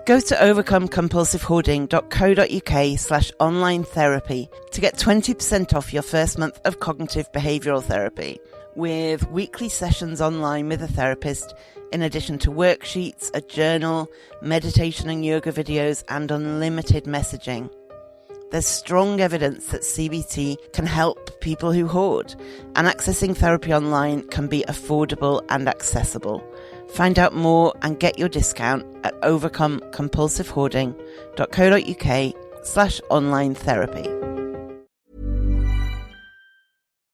Go to overcomecompulsivehoarding.co.uk/online therapy to get 20% off your first month of cognitive behavioural therapy, with weekly sessions online with a therapist, in addition to worksheets, a journal, meditation and yoga videos, and unlimited messaging. There's strong evidence that CBT can help people who hoard, and accessing therapy online can be affordable and accessible. Find out more and get your discount at overcomecompulsivehoarding.co.uk/online therapy.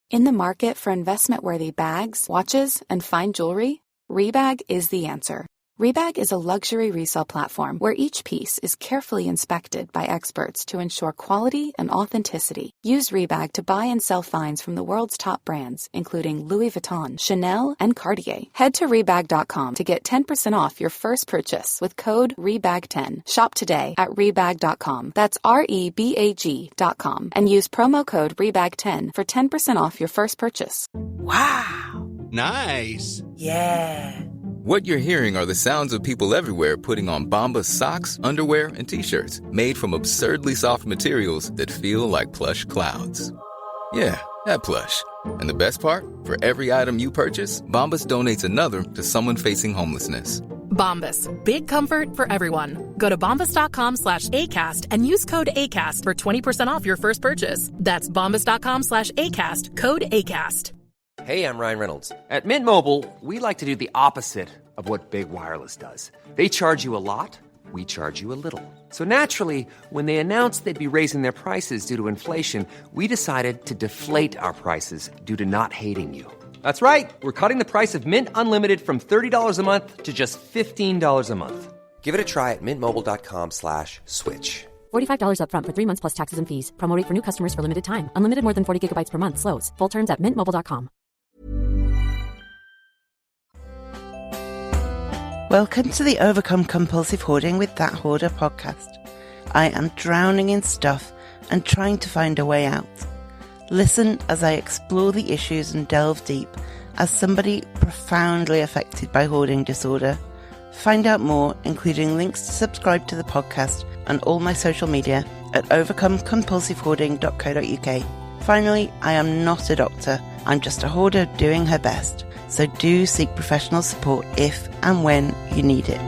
In the market for investment-worthy bags, watches, and fine jewelry, Rebag is the answer. Rebag is a luxury resale platform where each piece is carefully inspected by experts to ensure quality and authenticity. Use Rebag to buy and sell finds from the world's top brands, including Louis Vuitton, Chanel, and Cartier. Head to Rebag.com to get 10% off your first purchase with code REBAG10. Shop today at Rebag.com. That's REBAG.com. And use promo code REBAG10 for 10% off your first purchase. Wow! Nice! Yeah! What you're hearing are the sounds of people everywhere putting on Bombas socks, underwear, and T-shirts made from absurdly soft materials that feel like plush clouds. Yeah, that plush. And the best part? For every item you purchase, Bombas donates another to someone facing homelessness. Bombas. Big comfort for everyone. Go to bombas.com/ACAST and use code ACAST for 20% off your first purchase. That's bombas.com/ACAST. Code ACAST. Hey, I'm Ryan Reynolds. At Mint Mobile, we like to do the opposite of what Big Wireless does. They charge you a lot, we charge you a little. So naturally, when they announced they'd be raising their prices due to inflation, we decided to deflate our prices due to not hating you. That's right. We're cutting the price of Mint Unlimited from $30 a month to just $15 a month. Give it a try at mintmobile.com/switch. $45 up front for 3 months plus taxes and fees. Promo rate for new customers for limited time. Unlimited more than 40 gigabytes per month. Slows full terms at mintmobile.com. Welcome to the Overcome Compulsive Hoarding with That Hoarder podcast. I am drowning in stuff and trying to find a way out. Listen as I explore the issues and delve deep as somebody profoundly affected by hoarding disorder. Find out more, including links to subscribe to the podcast and all my social media at overcomecompulsivehoarding.co.uk. Finally, I am not a doctor. I'm just a hoarder doing her best. So do seek professional support if and when you need it.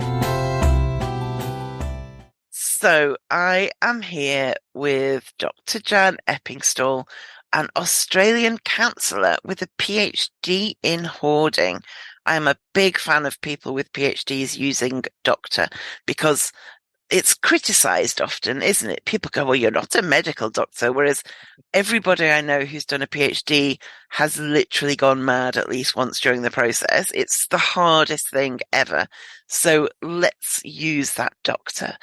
So I am here with Dr. Jan Eppingstall, an Australian counsellor with a PhD in hoarding. I am a big fan of people with PhDs using doctor because it's criticised often, isn't it? People go, well, you're not a medical doctor, whereas everybody I know who's done a PhD has literally gone mad at least once during the process. It's the hardest thing ever. So let's use that doctor.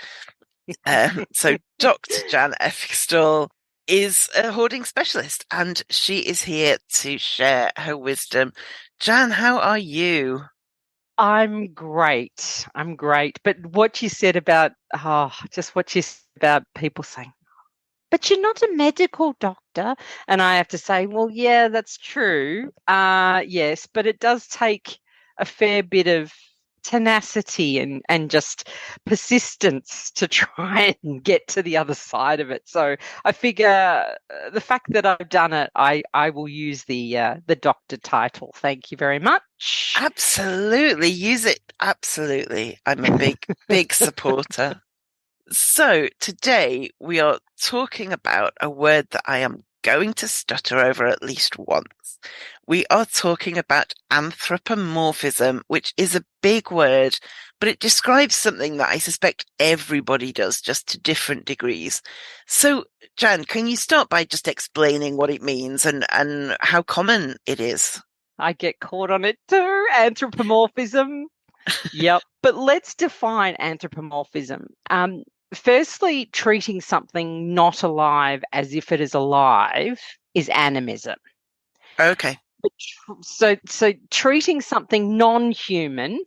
So Dr. Jan Eppingstall is a hoarding specialist, and she is here to share her wisdom. Jan, how are you? I'm great. But what you said about, people saying, but you're not a medical doctor. And I have to say, well, yeah, that's true. Yes, but it does take a fair bit of tenacity and just persistence to try and get to the other side of it. So I figure the fact that I've done it, I will use the doctor title. Thank you very much. Absolutely. Use it. Absolutely. I'm a big supporter. So today we are talking about a word that I am going to stutter over at least once. We are talking about anthropomorphism, which is a big word, but it describes something that I suspect everybody does, just to different degrees. So, Jan, can you start by just explaining what it means and how common it is? I get caught on it too, anthropomorphism. Yep. But let's define anthropomorphism. Firstly, treating something not alive as if it is alive is animism. Okay. So treating something non-human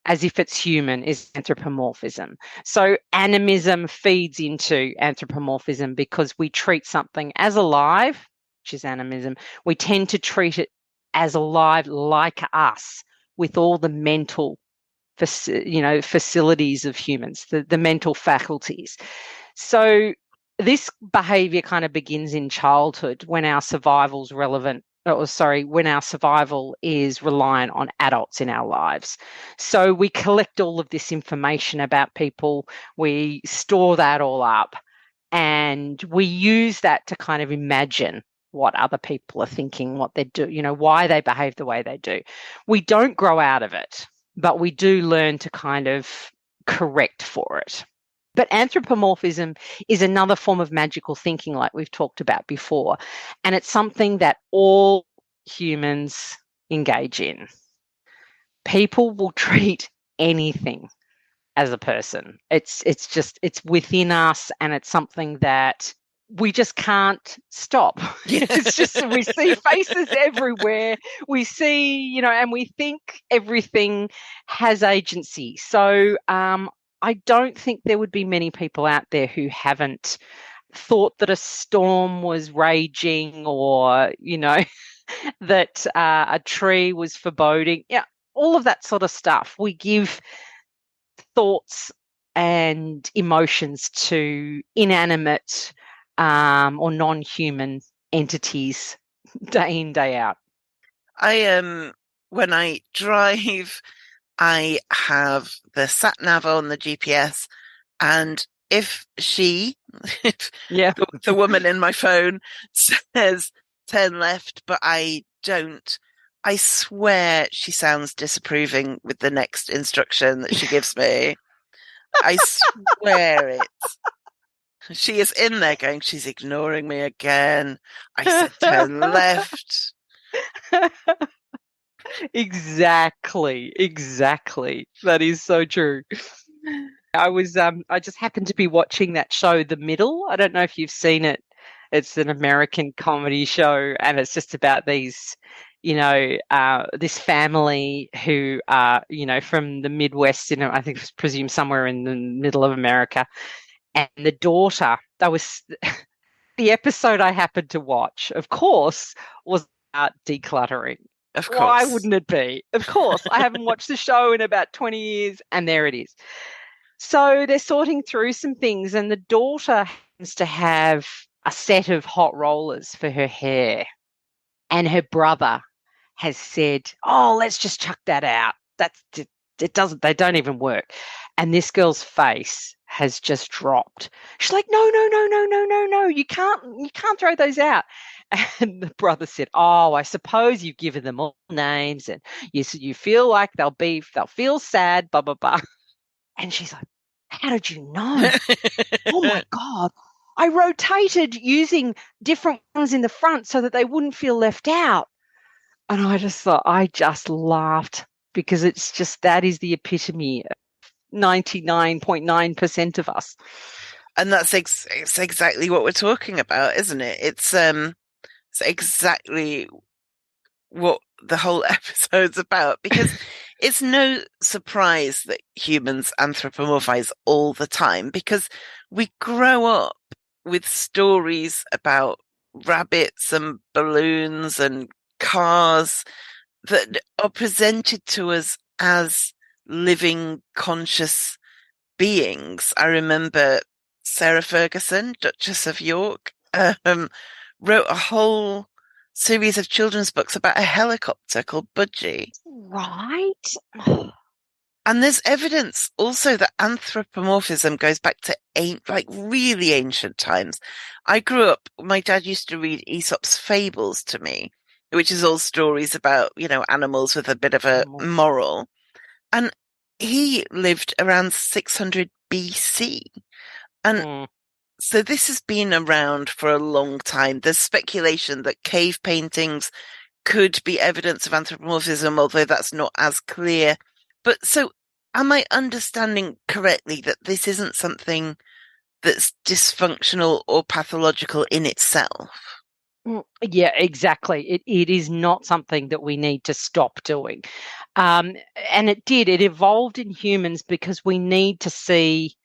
as if it's human is anthropomorphism. So animism feeds into anthropomorphism because we treat something as alive, which is animism. We tend to treat it as alive like us with all the mental facilities of humans, the mental faculties. So this behavior kind of begins in childhood when our survival's relevant. When our survival is reliant on adults in our lives. So we collect all of this information about people, we store that all up, and we use that to kind of imagine what other people are thinking, what they do, why they behave the way they do. We don't grow out of it, but we do learn to kind of correct for it. But anthropomorphism is another form of magical thinking, like we've talked about before. And it's something that all humans engage in. People will treat anything as a person. It's within us, and it's something that we just can't stop. It's just, we see faces everywhere. We see, and we think everything has agency. So I don't think there would be many people out there who haven't thought that a storm was raging, or, that a tree was foreboding. Yeah, all of that sort of stuff. We give thoughts and emotions to inanimate or non-human entities day in, day out. When I drive, I have the sat nav on, the GPS, and if the woman in my phone says turn left, but I don't, I swear she sounds disapproving with the next instruction that she gives me. I swear it. She is in there going, she's ignoring me again. I said turn left. Exactly. That is so true. I just happened to be watching that show, The Middle. I don't know if you've seen it. It's an American comedy show, and it's just about these, this family who are, from the Midwest, I think it's presumed somewhere in the middle of America. And the daughter, the episode I happened to watch, of course, was about decluttering. Of course. Why wouldn't it be? Of course. I haven't watched the show in about 20 years, and there it is. So they're sorting through some things, and the daughter happens to have a set of hot rollers for her hair. And her brother has said, oh, let's just chuck that out. They don't even work. And this girl's face has just dropped. She's like, no, you can't throw those out. And the brother said, oh, I suppose you've given them all names, and you feel like they'll feel sad, blah, blah, blah. And she's like, how did you know? Oh my God. I rotated using different ones in the front so that they wouldn't feel left out. And I just laughed, because it's just, that is the epitome of 99.9% of us. And that's it's exactly what we're talking about, isn't it? It's exactly what the whole episode's about, because it's no surprise that humans anthropomorphize all the time, because we grow up with stories about rabbits and balloons and cars that are presented to us as living, conscious beings. I remember Sarah Ferguson, Duchess of York, wrote a whole series of children's books about a helicopter called Budgie. Right. And there's evidence also that anthropomorphism goes back to really ancient times. I grew up, my dad used to read Aesop's Fables to me, which is all stories about, animals with a bit of a moral. And he lived around 600 BC. And so this has been around for a long time. There's speculation that cave paintings could be evidence of anthropomorphism, although that's not as clear. But so am I understanding correctly that this isn't something that's dysfunctional or pathological in itself? Yeah, exactly. It is not something that we need to stop doing. And it evolved in humans because we need to see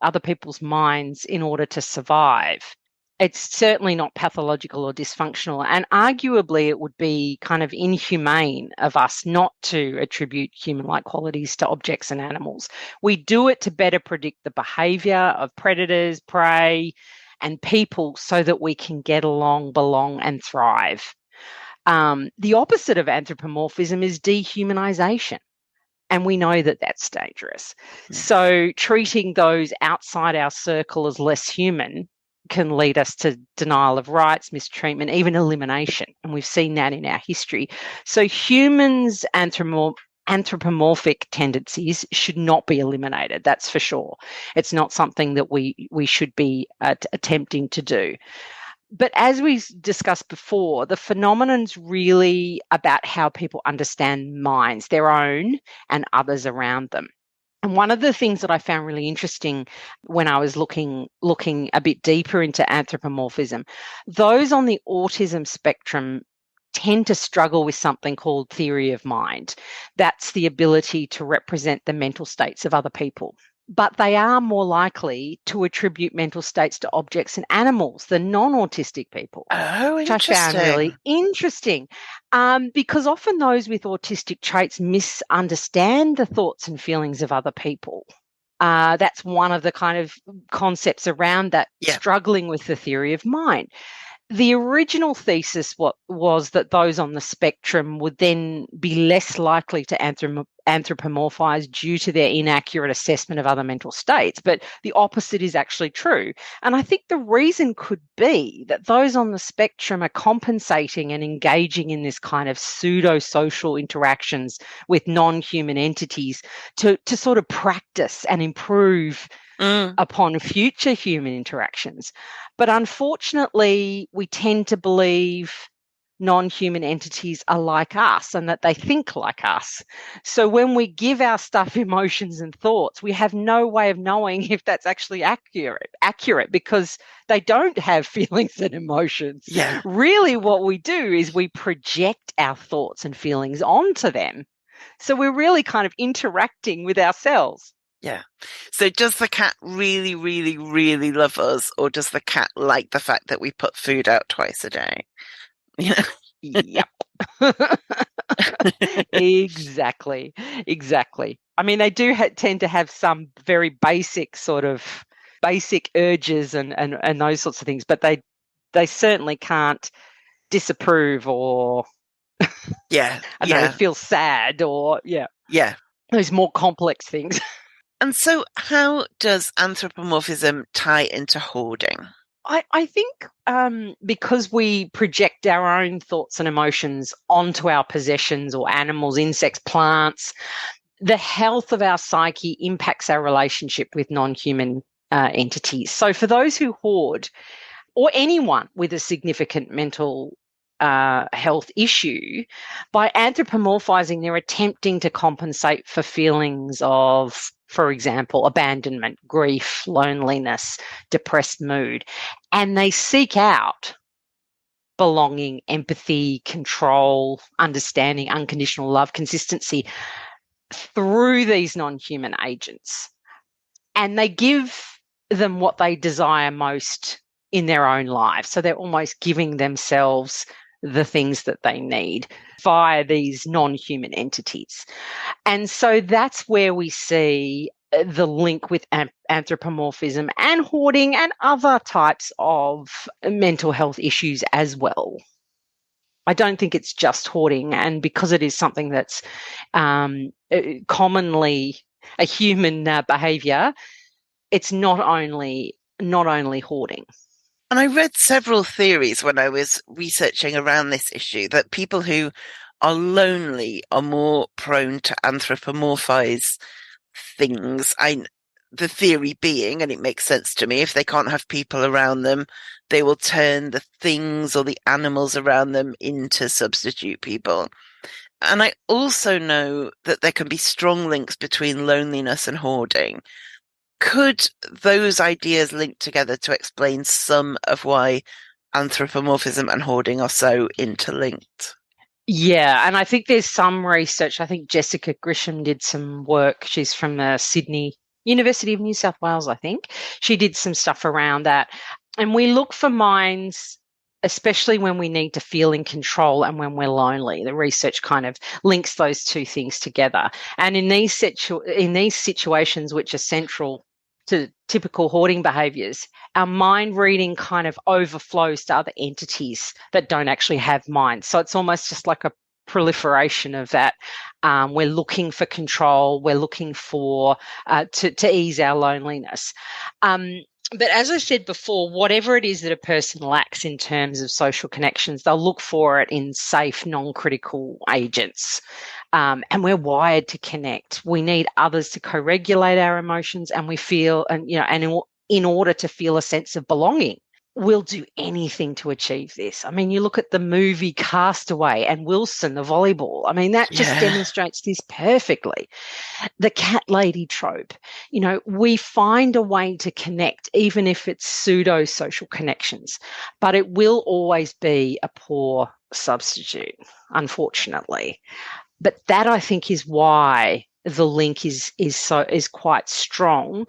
other people's minds in order to survive. It's certainly not pathological or dysfunctional. And arguably, it would be kind of inhumane of us not to attribute human-like qualities to objects and animals. We do it to better predict the behavior of predators, prey, and people so that we can get along, belong, and thrive. The opposite of anthropomorphism is dehumanization. And we know that that's dangerous. So treating those outside our circle as less human can lead us to denial of rights, mistreatment, even elimination. And we've seen that in our history. So humans' anthropomorphic tendencies should not be eliminated, that's for sure. It's not something that we should be attempting to do. But as we discussed before, the phenomenon's really about how people understand minds, their own and others around them. And one of the things that I found really interesting when I was looking a bit deeper into anthropomorphism, those on the autism spectrum tend to struggle with something called theory of mind. That's the ability to represent the mental states of other people. But they are more likely to attribute mental states to objects and animals than non-autistic people. Oh, which I found really interesting, because often those with autistic traits misunderstand the thoughts and feelings of other people. That's one of the kind of concepts around that, struggling with the theory of mind. The original thesis was that those on the spectrum would then be less likely to anthropomorphize due to their inaccurate assessment of other mental states. But the opposite is actually true. And I think the reason could be that those on the spectrum are compensating and engaging in this kind of pseudo-social interactions with non-human entities to sort of practice and improve upon future human interactions. But unfortunately, we tend to believe non-human entities are like us and that they think like us. So when we give our stuff emotions and thoughts, we have no way of knowing if that's actually accurate because they don't have feelings and emotions. Yeah. Really, what we do is we project our thoughts and feelings onto them. So we're really kind of interacting with ourselves. Yeah. So does the cat really, really, really love us, or does the cat like the fact that we put food out twice a day? Yeah. Yep. Exactly. I mean, they do tend to have some very basic urges and those sorts of things, but they certainly can't disapprove or I don't know, feel sad or those more complex things. And so how does anthropomorphism tie into hoarding? I think because we project our own thoughts and emotions onto our possessions or animals, insects, plants, the health of our psyche impacts our relationship with non-human entities. So for those who hoard, or anyone with a significant mental health issue, by anthropomorphizing, they're attempting to compensate for feelings of, for example, abandonment, grief, loneliness, depressed mood, and they seek out belonging, empathy, control, understanding, unconditional love, consistency through these non-human agents. And they give them what they desire most in their own lives. So they're almost giving themselves the things that they need via these non-human entities. And so that's where we see the link with anthropomorphism and hoarding and other types of mental health issues as well. I don't think it's just hoarding, and because it is something that's commonly a human behaviour, it's not only hoarding. And I read several theories when I was researching around this issue that people who are lonely are more prone to anthropomorphize things. The theory being, and it makes sense to me, if they can't have people around them, they will turn the things or the animals around them into substitute people. And I also know that there can be strong links between loneliness and hoarding. Could those ideas link together to explain some of why anthropomorphism and hoarding are so interlinked? Yeah, and I think there's some research. I think Jessica Grisham did some work. She's from Sydney, University of New South Wales, I think. She did some stuff around that. And we look for minds, especially when we need to feel in control and when we're lonely. The research kind of links those two things together. And in these situations, which are central to typical hoarding behaviors, our mind reading kind of overflows to other entities that don't actually have minds. So it's almost just like a proliferation of that. We're looking for control. We're looking for to ease our loneliness. But as I said before, whatever it is that a person lacks in terms of social connections, they'll look for it in safe, non-critical agents. And we're wired to connect. We need others to co-regulate our emotions, and we feel, and in order to feel a sense of belonging. We'll do anything to achieve this. I mean, you look at the movie Castaway and Wilson, the volleyball. I mean, that just demonstrates this perfectly. The cat lady trope, we find a way to connect, even if it's pseudo social connections, but it will always be a poor substitute, unfortunately. But that, I think, is why the link is quite strong.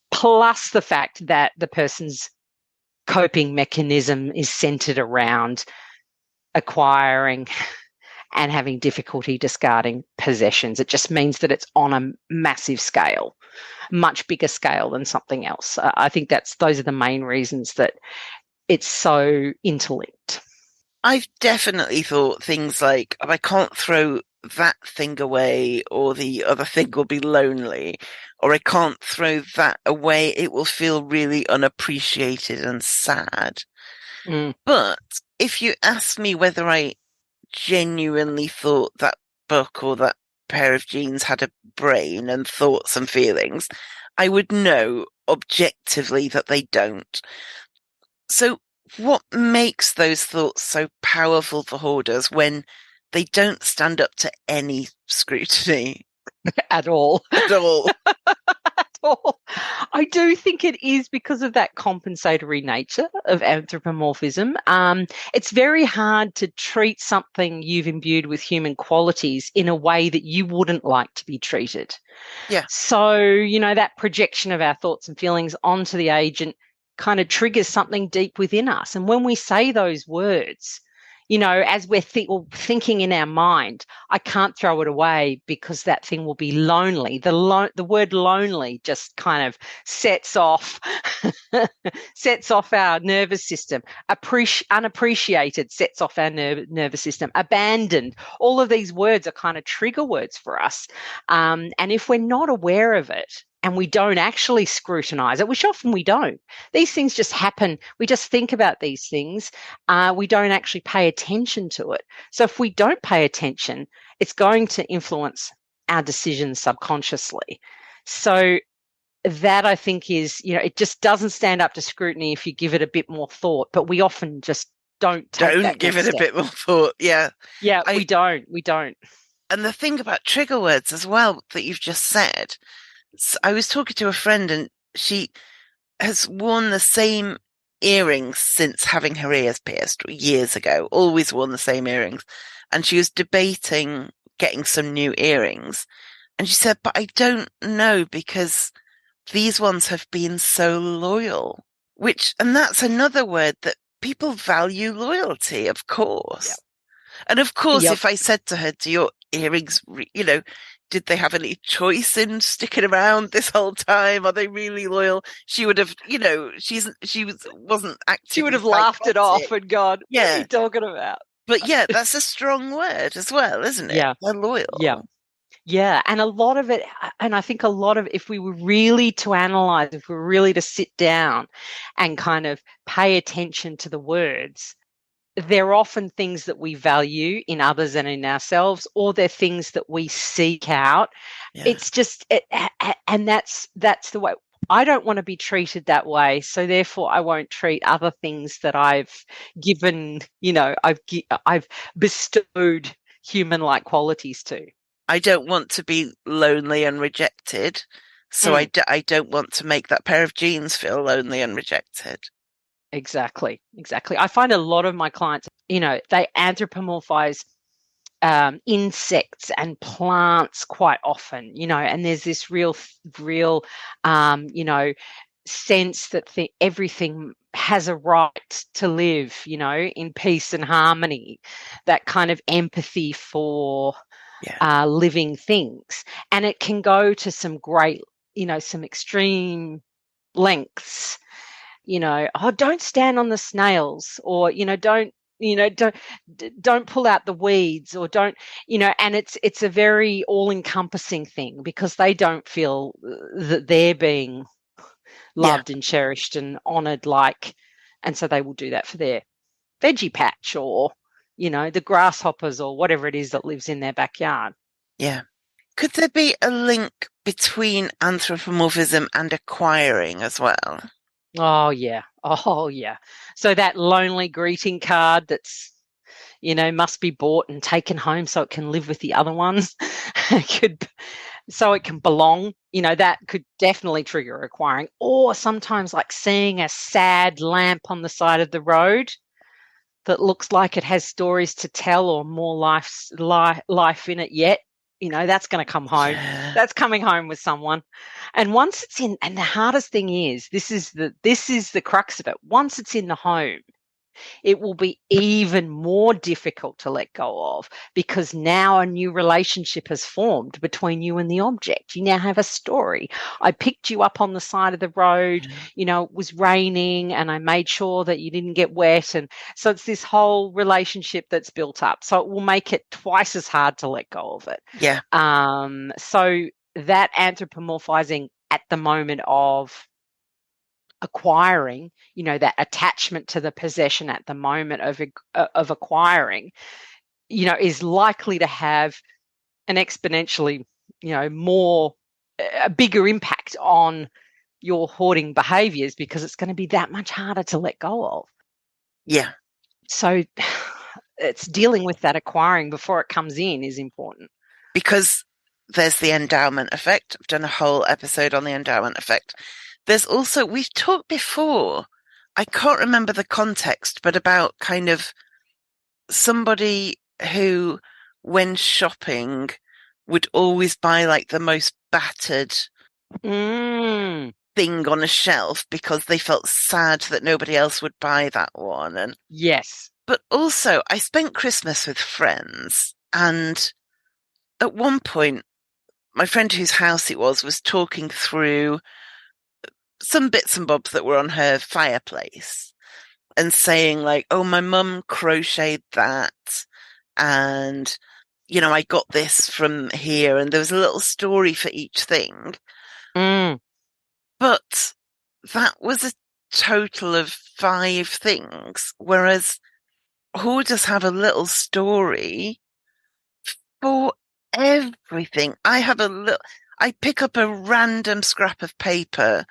Plus the fact that the person's coping mechanism is centered around acquiring and having difficulty discarding possessions. It just means that it's on a massive scale, much bigger scale than something else. I think those are the main reasons that it's so interlinked. I've definitely thought things like, I can't throw that thing away, or the other thing will be lonely, or I can't throw that away, it will feel really unappreciated and sad. But if you ask me whether I genuinely thought that book or that pair of jeans had a brain and thoughts and feelings, I would know objectively that they don't. So what makes those thoughts so powerful for hoarders when they don't stand up to any scrutiny? At all. At all. At all. I do think it is because of that compensatory nature of anthropomorphism. It's very hard to treat something you've imbued with human qualities in a way that you wouldn't like to be treated. Yeah. So, that projection of our thoughts and feelings onto the agent kind of triggers something deep within us. And when we say those words, as we're thinking in our mind, I can't throw it away because that thing will be lonely. The word lonely just kind of sets off our nervous system. Unappreciated sets off our nervous system. Abandoned. All of these words are kind of trigger words for us. And if we're not aware of it, and we don't actually scrutinize it, which often we don't. These things just happen. We just think about these things. We don't actually pay attention to it. So if we don't pay attention, it's going to influence our decisions subconsciously. So that, I think, is, it just doesn't stand up to scrutiny if you give it a bit more thought, but we often just don't give it a bit more thought. Yeah. Yeah, we don't. And the thing about trigger words as well that you've just said, I was talking to a friend and she has worn the same earrings since having her ears pierced years ago, always worn the same earrings. And she was debating getting some new earrings. And she said, but I don't know because these ones have been so loyal, and that's another word that people value loyalty, of course. Yep. And of course, if I said to her, do your earrings, did they have any choice in sticking around this whole time? Are they really loyal? She would have, wasn't actively. She would have laughed it off and gone, yeah. What are you talking about? But yeah, that's a strong word as well, isn't it? Yeah. They're loyal. Yeah. Yeah. And a lot of it, and I think a lot of, if we were really to analyze, if we were really to sit down and kind of pay attention to the words, they're often things that we value in others and in ourselves, or they're things that we seek out. Yeah. It's just, and that's the way. I don't want to be treated that way, so therefore I won't treat other things that I've given, I've bestowed human-like qualities to. I don't want to be lonely and rejected, so I don't want to make that pair of jeans feel lonely and rejected. Exactly. I find a lot of my clients, they anthropomorphize insects and plants quite often, and there's this real, sense that everything has a right to live, you know, in peace and harmony, that kind of empathy for living things. And it can go to some great, you know, some extreme lengths, you know, oh, don't stand on the snails, or, you know, don't pull out the weeds, or don't, you know, and it's a very all-encompassing thing, because they don't feel that they're being loved and cherished and honored, and so they will do that for their veggie patch, or, you know, the grasshoppers, or whatever it is that lives in their backyard. Yeah. Could there be a link between anthropomorphism and acquiring as well? Oh yeah. So that lonely greeting card that's, you know, must be bought and taken home so it can live with the other ones, so it can belong, you know, that could definitely trigger acquiring. Or sometimes, like, seeing a sad lamp on the side of the road that looks like it has stories to tell, or more life in it yet, you know, that's going to come home. Yeah. That's coming home with someone. And once it's in, and the hardest thing is, this is the crux of it. Once it's in the home, it will be even more difficult to let go of, because now a new relationship has formed between you and the object. You now have a story. I picked you up on the side of the road, you know, it was raining, and I made sure that you didn't get wet. And so it's this whole relationship that's built up. So it will make it twice as hard to let go of it. Yeah. So that anthropomorphizing at the moment of acquiring, you know, that attachment to the possession at the moment of acquiring, you know, is likely to have an exponentially, you know, a bigger impact on your hoarding behaviors, because it's going to be that much harder to let go of. Yeah. So it's dealing with that acquiring before it comes in is important. Because there's the endowment effect. I've done a whole episode on the endowment effect. There's also, we've talked before, I can't remember the context, but about kind of somebody who, when shopping, would always buy like the most battered thing on a shelf because they felt sad that nobody else would buy that one. And yes. But also, I spent Christmas with friends, and at one point, my friend whose house it was talking through some bits and bobs that were on her fireplace, and saying like, oh, my mum crocheted that, and, you know, I got this from here, and there was a little story for each thing. But that was a total of 5 things, whereas hoarders have a little story for everything. I pick up a random scrap of paper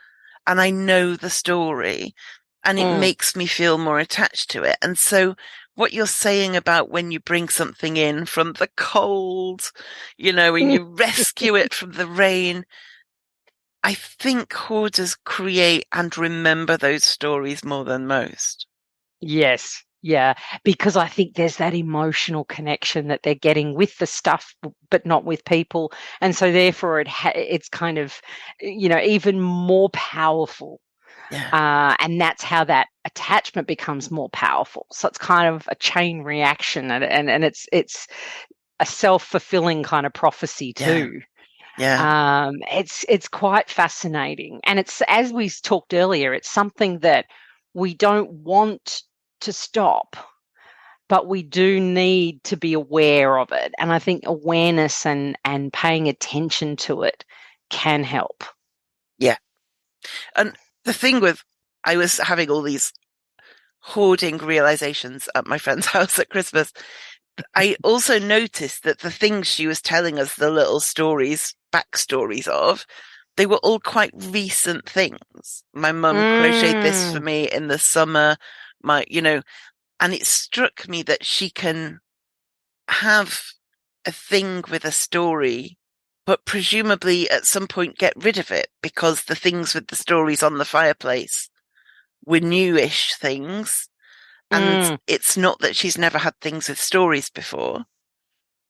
and I know the story, and it makes me feel more attached to it. And so what you're saying about when you bring something in from the cold, you know, and you rescue it from the rain, I think hoarders create and remember those stories more than most. Yes. Yeah, because I think there's that emotional connection that they're getting with the stuff, but not with people. And so therefore it's kind of, you know, even more powerful. Yeah. And that's how that attachment becomes more powerful. So it's kind of a chain reaction, and it's a self-fulfilling kind of prophecy too. Yeah. It's quite fascinating. And it's, as we talked earlier, it's something that we don't want to stop, but we do need to be aware of it. And I think awareness and paying attention to it can help. Yeah. And the thing I was having all these hoarding realizations at my friend's house at Christmas. I also noticed that the things she was telling us, the little stories, backstories of, they were all quite recent things. My mum crocheted this for me in the summer, and it struck me that she can have a thing with a story, but presumably at some point get rid of it, because the things with the stories on the fireplace were newish things. And it's not that she's never had things with stories before.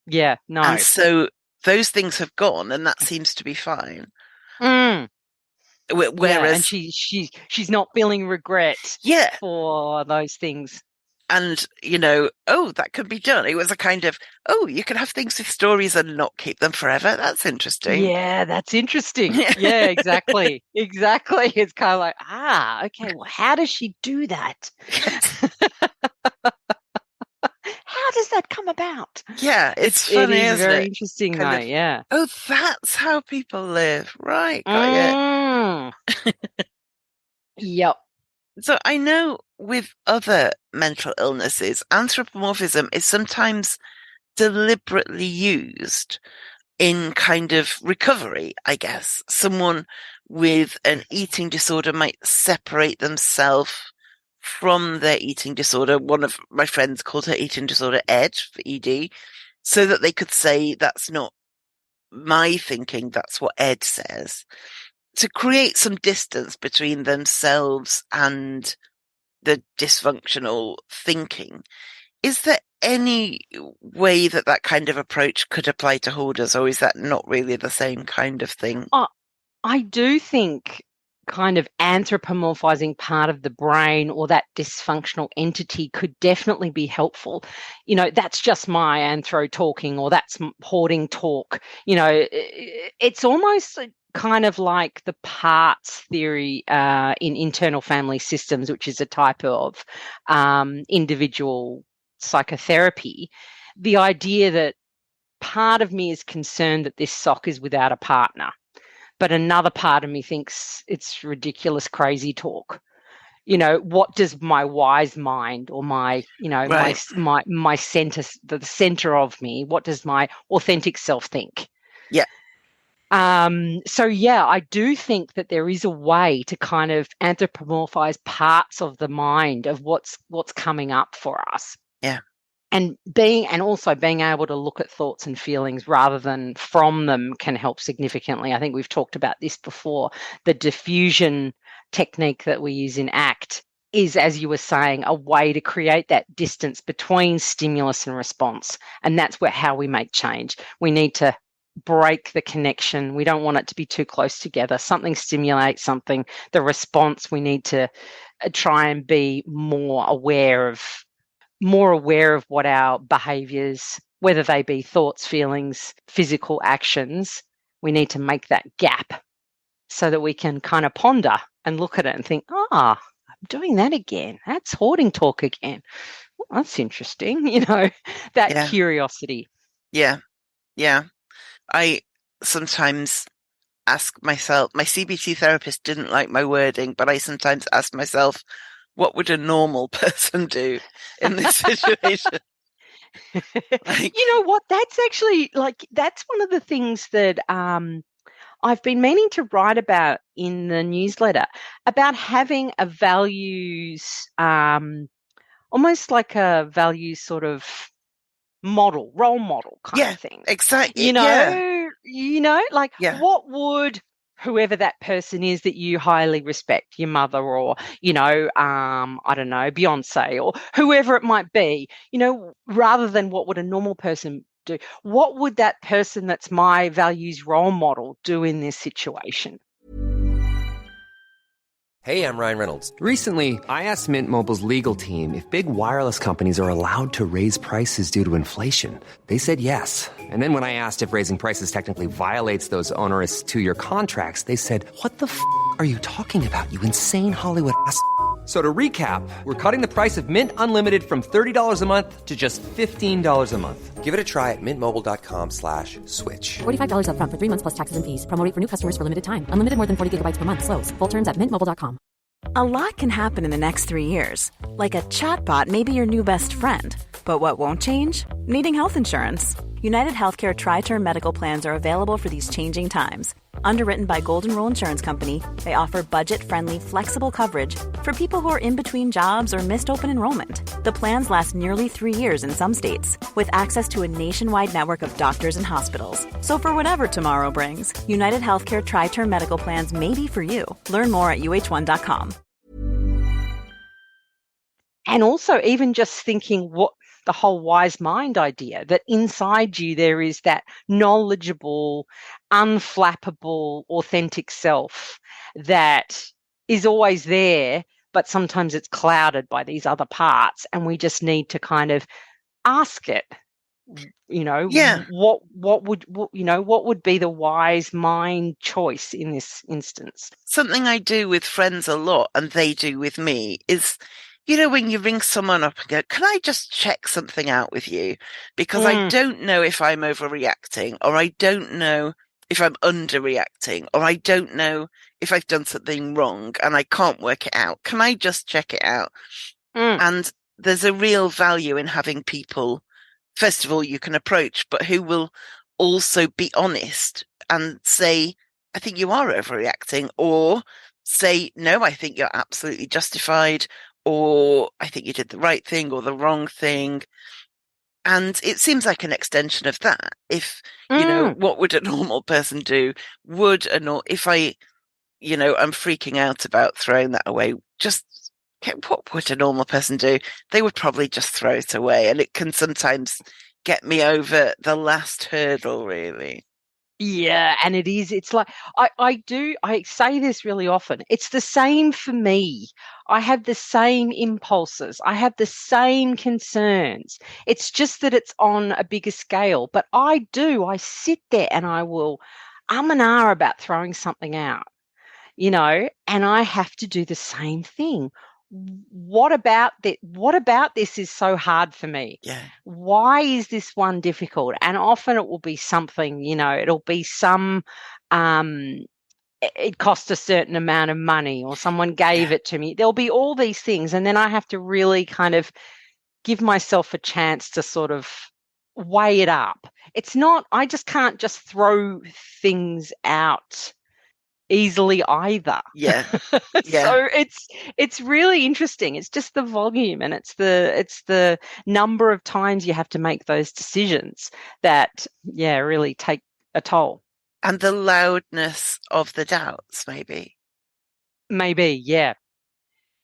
Yeah, no. And so those things have gone, and that seems to be fine. Yeah, and Whereas, she's not feeling regret yeah, for those things. and oh, that could be done. It was a kind of, oh, you can have things with stories and not keep them forever. That's interesting. Yeah, that's interesting. Yeah, exactly. Exactly. It's kind of like, okay, well, how does she do that? How does that come about? Yeah, it's It funny, is isn't very it? interesting Kind though, of, yeah. oh, that's how people live. Right, got you. Mm. Yep. So I know with other mental illnesses, anthropomorphism is sometimes deliberately used in kind of recovery, I guess. Someone with an eating disorder might separate themselves from their eating disorder. One of my friends called her eating disorder Ed for ED, so that they could say, that's not my thinking, that's what Ed says. To create some distance between themselves and the dysfunctional thinking. Is there any way that that kind of approach could apply to hoarders, or is that not really the same kind of thing? I do think kind of anthropomorphizing part of the brain or that dysfunctional entity could definitely be helpful. That's just my anthro talking, or that's hoarding talk. It's almost kind of like the parts theory in internal family systems, which is a type of individual psychotherapy. The idea that part of me is concerned that this sock is without a partner, but another part of me thinks it's ridiculous, crazy talk. What does my wise mind, or my, Right. my center, the center of me, what does my authentic self think? Yeah. So yeah, I do think that there is a way to kind of anthropomorphize parts of the mind of what's coming up for us. Yeah. And also being able to look at thoughts and feelings rather than from them can help significantly. I think we've talked about this before. The diffusion technique that we use in ACT is, as you were saying, a way to create that distance between stimulus and response. And that's how we make change. We need to break the connection. We don't want it to be too close together. Something stimulates something. The response, we need to try and be more aware of what our behaviors, whether they be thoughts, feelings, physical actions. We need to make that gap so that we can kind of ponder and look at it and think, I'm doing that again. That's hoarding talk again. Well, that's interesting. That Yeah. curiosity. Yeah. Yeah. I sometimes ask myself, my CBT therapist didn't like my wording, but I sometimes ask myself, what would a normal person do in this situation? You know what? That's actually that's one of the things that I've been meaning to write about in the newsletter, about having a values, almost like a values sort of role model kind Yeah, of thing. exactly. Yeah. Yeah. What would whoever that person is that you highly respect, your mother, or, I don't know, Beyonce, or whoever it might be, rather than what would a normal person do, what would that person that's my values role model do in this situation? Hey, I'm Ryan Reynolds. Recently, I asked Mint Mobile's legal team if big wireless companies are allowed to raise prices due to inflation. They said yes. And then when I asked if raising prices technically violates those onerous 2-year contracts, they said, "What the f*** are you talking about, you insane Hollywood ass?" So to recap, we're cutting the price of Mint Unlimited from $30 a month to just $15 a month. Give it a try at mintmobile.com/switch. $45 up front for 3 months plus taxes and fees. Promo rate for new customers for limited time. Unlimited more than 40 gigabytes per month. Slows full terms at mintmobile.com. A lot can happen in the next 3 years. Like a chatbot may be your new best friend. But what won't change? Needing health insurance. United Healthcare Tri-Term Medical Plans are available for these changing times. Underwritten by Golden Rule Insurance Company, they offer budget-friendly, flexible coverage for people who are in between jobs or missed open enrollment. The plans last nearly 3 years in some states, with access to a nationwide network of doctors and hospitals. So for whatever tomorrow brings, United Healthcare Tri-Term Medical Plans may be for you. Learn more at uh1.com. And also even just thinking the whole wise mind idea, that inside you there is that knowledgeable, unflappable, authentic self that is always there, but sometimes it's clouded by these other parts, and we just need to kind of ask it, Yeah. what would be the wise mind choice in this instance? Something I do with friends a lot, and they do with me, is, when you ring someone up and go, can I just check something out with you? Because I don't know if I'm overreacting, or I don't know if I'm underreacting, or I don't know if I've done something wrong and I can't work it out. Can I just check it out? And there's a real value in having people, first of all, you can approach, but who will also be honest and say, I think you are overreacting, or say, no, I think you're absolutely justified, or I think you did the right thing or the wrong thing. And it seems like an extension of that. If, what would a normal person do? If I'm freaking out about throwing that away, just what would a normal person do? They would probably just throw it away. And it can sometimes get me over the last hurdle, really. Yeah, and it's like I say this really often. It's the same for me. I have the same impulses. I have the same concerns. It's just that it's on a bigger scale. But I sit there and I will and ah about throwing something out, and I have to do the same thing. What about this is so hard for me? Yeah. Why is this one difficult? And often it will be something, it'll be it cost a certain amount of money, or someone gave it to me. There'll be all these things. And then I have to really kind of give myself a chance to sort of weigh it up. It's not, I just can't just throw things out easily either. Yeah. So it's really interesting. It's just the volume, and it's the number of times you have to make those decisions that really take a toll. And the loudness of the doubts, maybe.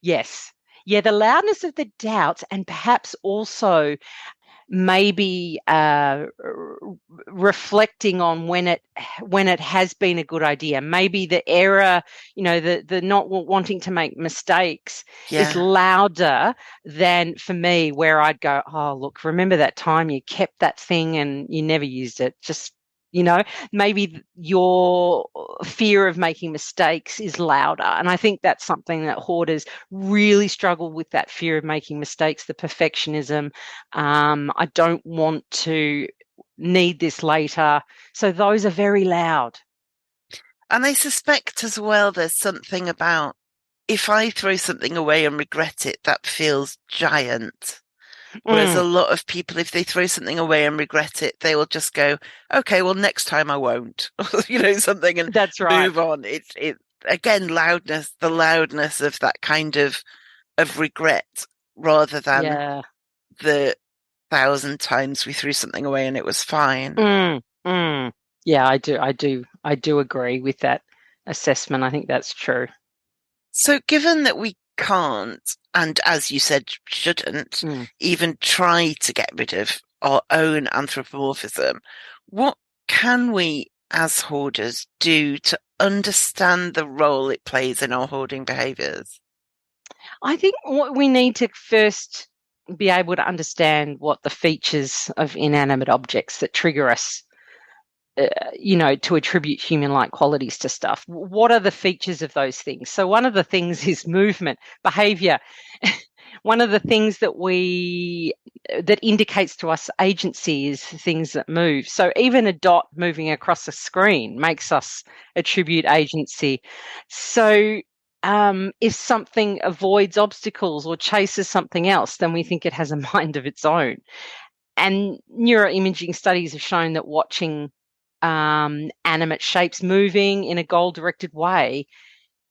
Yes. Yeah, the loudness of the doubts, and perhaps also maybe reflecting on when it has been a good idea. Maybe the error, the not wanting to make mistakes is louder than for me, where I'd go, oh, look, remember that time you kept that thing and you never used it? Just, maybe your fear of making mistakes is louder. And I think that's something that hoarders really struggle with, that fear of making mistakes, the perfectionism. I don't want to need this later. So those are very loud. And I suspect as well, there's something about, if I throw something away and regret it, that feels giant. Whereas a lot of people, if they throw something away and regret it, they will just go, okay, well, next time I won't, something, and that's right. Move on. It again, the loudness of that kind of regret, rather than the 1,000 times we threw something away and it was fine. Yeah, I do agree with that assessment. I think that's true. So given that we can't, and as you said, shouldn't even try to get rid of our own anthropomorphism, what can we as hoarders do to understand the role it plays in our hoarding behaviours? I think what we need to first be able to understand what the features of inanimate objects that trigger us, to attribute human-like qualities to stuff. What are the features of those things? So one of the things is movement, behavior. One of the things that indicates to us agency is things that move. So even a dot moving across a screen makes us attribute agency. So if something avoids obstacles or chases something else, then we think it has a mind of its own. And neuroimaging studies have shown that watching animate shapes moving in a goal-directed way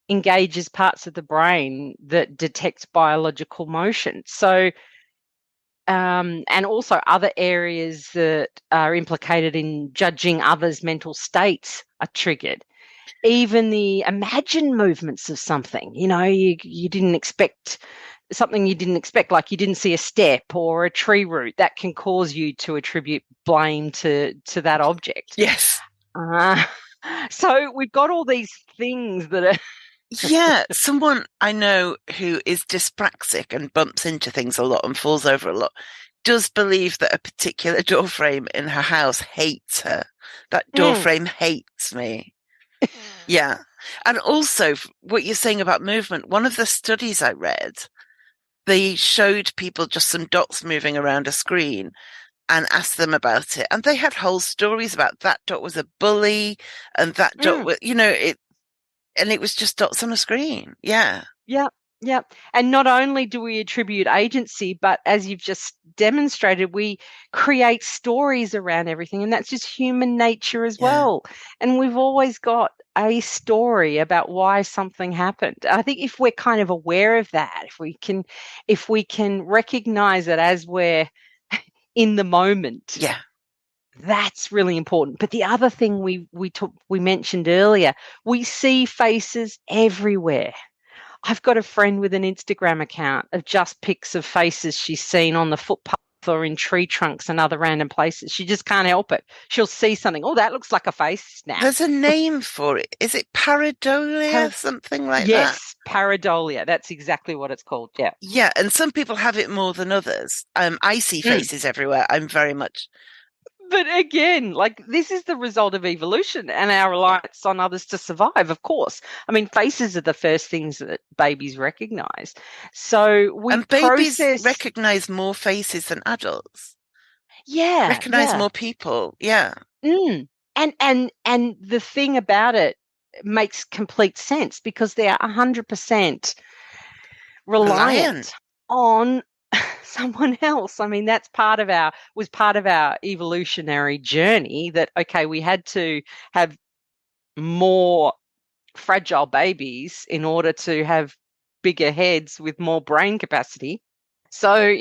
engages parts of the brain that detect biological motion. So, and also other areas that are implicated in judging others' mental states are triggered. Even the imagined movements of something, you didn't expect, something you didn't expect, like you didn't see a step or a tree root, that can cause you to attribute blame to that object. Yes. So we've got all these things that Yeah, someone I know who is dyspraxic and bumps into things a lot and falls over a lot does believe that a particular door frame in her house hates her. That door Mm. frame hates me. Yeah. And also, what you're saying about movement, one of the studies I read, they showed people just some dots moving around a screen and asked them about it. And they had whole stories about that dot was a bully and that dot Mm. was, and it was just dots on a screen. Yeah. Yeah, yeah. And not only do we attribute agency, but as you've just demonstrated, we create stories around everything. And that's just human nature as Yeah. well. And we've always got a story about why something happened. I think if we're kind of aware of that, if we can recognize it as we're in the moment, Yeah. that's really important. But the other thing we mentioned earlier, we see faces everywhere. I've got a friend with an Instagram account of just pics of faces she's seen on the footpath or in tree trunks and other random places. She just can't help it. She'll see something. Oh, that looks like a face. Snap. There's a name for it. Is it pareidolia? Something like that? Yes, pareidolia. That's exactly what it's called. Yeah. Yeah. And some people have it more than others. I see faces everywhere. I'm very much. But again, like this is the result of evolution and our reliance on others to survive, of course. I mean, faces are the first things that babies recognize. So we And babies process. recognize more faces than adults. Yeah, Recognize yeah. more people. Yeah. Mm. And the thing about it makes complete sense because they are 100% reliant Reliant. on someone else. I mean, was part of our evolutionary journey that, okay, we had to have more fragile babies in order to have bigger heads with more brain capacity. So,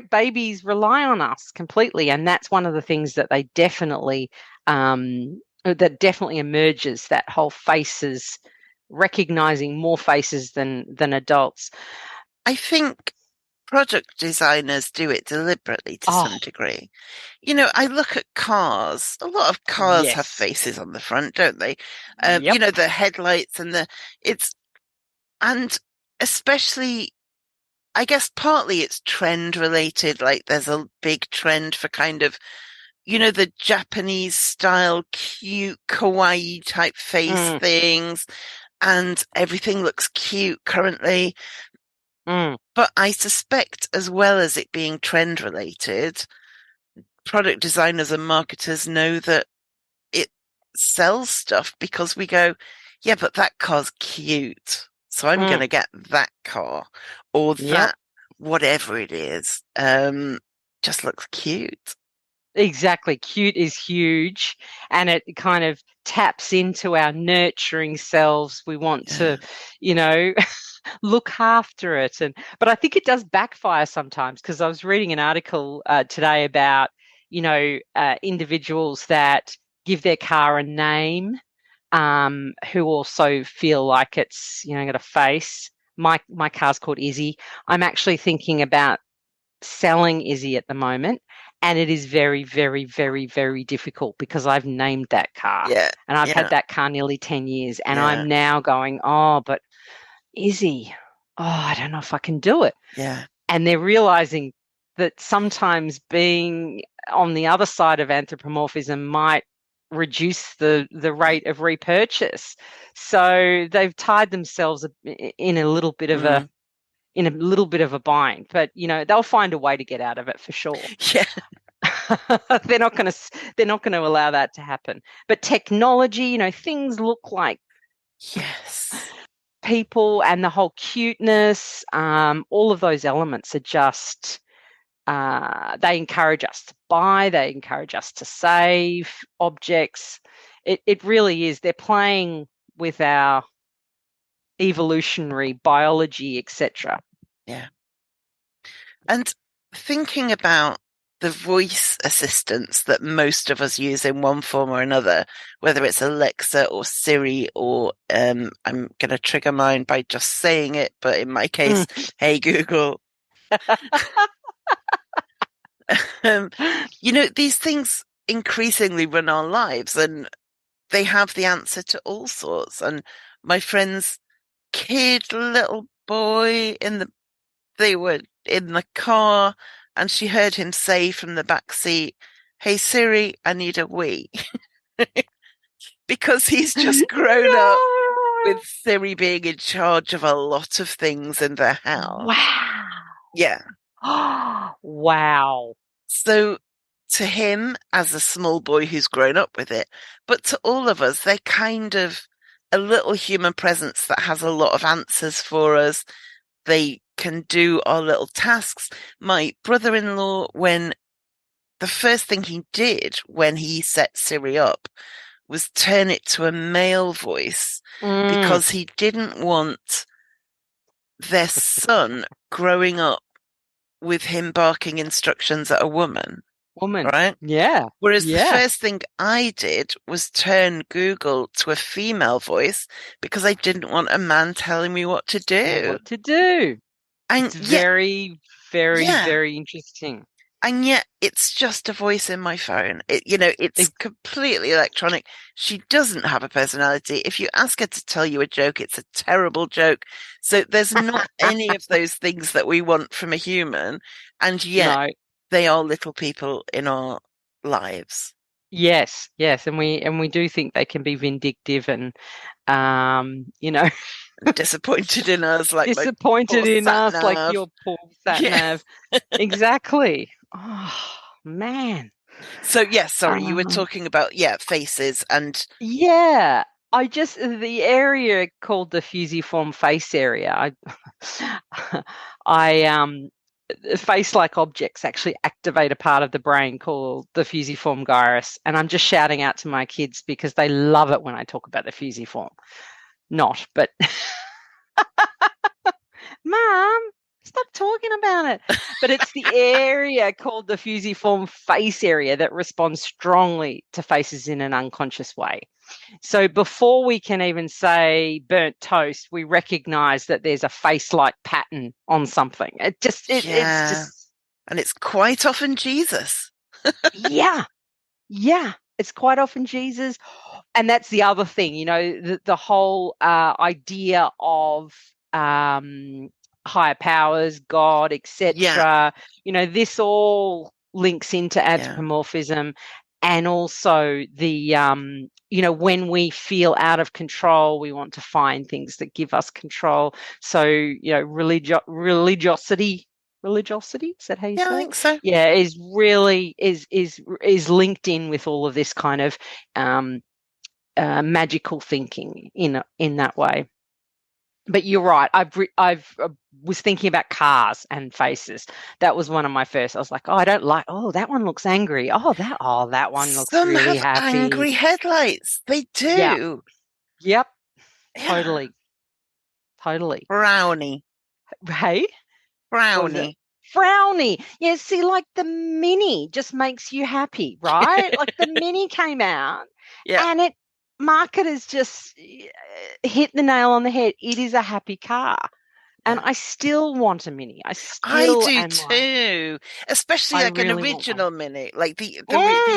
babies rely on us completely. And that's one of the things that that definitely emerges, that whole faces, recognizing more faces than adults. I think product designers do it deliberately to Oh, some degree. I look at cars. A lot of cars have yes. faces on the front, don't they? Yep. The headlights and especially, I guess partly it's trend related. Like there's a big trend for kind of, the Japanese style, cute, kawaii type face Mm, things, and everything looks cute currently. mm. But I suspect, as well as it being trend related, product designers and marketers know that it sells stuff because we go, yeah, but that car's cute. So I'm going Mm. to get that car or Yep. that, whatever it is, just looks cute. Exactly. Cute is huge and it kind of taps into our nurturing selves. We want Yeah. to, you know, look after it. But I think it does backfire sometimes because I was reading an article today about, individuals that give their car a name, who also feel like it's, got a face. My car's called Izzy. I'm actually thinking about selling Izzy at the moment. And it is very, very, very, very difficult because I've named that car Yeah. and I've had Yeah. that car nearly 10 years. And Yeah. I'm now going, oh, but Izzy, I don't know if I can do it. Yeah. And they're realizing that sometimes being on the other side of anthropomorphism might reduce the rate of repurchase. So they've tied themselves in a little bit of Mm. a bind, but they'll find a way to get out of it for sure. Yeah. they're not going to allow that to happen. But technology, things look like Yes. people, and the whole cuteness, all of those elements are just they encourage us to buy, they encourage us to save objects. It really is. They're playing with our evolutionary biology, etc. Yeah. And thinking about the voice assistants that most of us use in one form or another, whether it's Alexa or Siri or I'm going to trigger mine by just saying it, but in my case, hey Google. These things increasingly run our lives and they have the answer to all sorts. And my friend's little boy they were in the car, and she heard him say from the back seat, "Hey Siri, I need a wee." Because he's just grown up with Siri being in charge of a lot of things in the house. Wow. Yeah. Wow. So to him, as a small boy who's grown up with it, but to all of us, they're kind of a little human presence that has a lot of answers for us. They can do our little tasks. My brother-in-law, when the first thing he did when he set Siri up was turn it to a male voice because he didn't want their son growing up with him barking instructions at a woman. Right? Yeah. Whereas the Yeah. first thing I did was turn Google to a female voice because I didn't want a man telling me what to do. What to do. And It's very, very, yeah. very interesting. And yet it's just a voice in my phone. It's completely electronic. She doesn't have a personality. If you ask her to tell you a joke, it's a terrible joke. So there's not any of those things that we want from a human. And yet they are little people in our lives. Yes, yes. And we do think they can be vindictive and disappointed in us, like disappointed in us, like your poor sat nav. Exactly. Oh man. So yes, sorry, you were talking about faces and the area called the fusiform face area. Face-like objects actually activate a part of the brain called the fusiform gyrus, and I'm just shouting out to my kids because they love it when I talk about the fusiform. Not, but Mom, stop talking about it. But it's the area called the fusiform face area that responds strongly to faces in an unconscious way. So before we can even say burnt toast, we recognize that there's a face-like pattern on something. It's just, and it's quite often Jesus. Yeah. It's quite often Jesus. And that's the other thing, the whole idea of higher powers, God, etc. This all links into anthropomorphism, and also the when we feel out of control, we want to find things that give us control. So religiosity, is that how you say it? I think so. Yeah, is really is linked in with all of this kind of magical thinking in that way. But you're right. I've was thinking about cars and faces. That was one of my first. I was like, I don't like. Oh, that one looks angry. That one looks Some really have happy. Angry headlights. They do. Yep. Yeah. Totally. Brownie. Hey. Brownie. Frowny. Yeah. See, like the Mini just makes you happy, right? Like the Mini came out, and marketers just hit the nail on the head. It is a happy car. And I still want a Mini. I do too. Especially like an original Mini, like the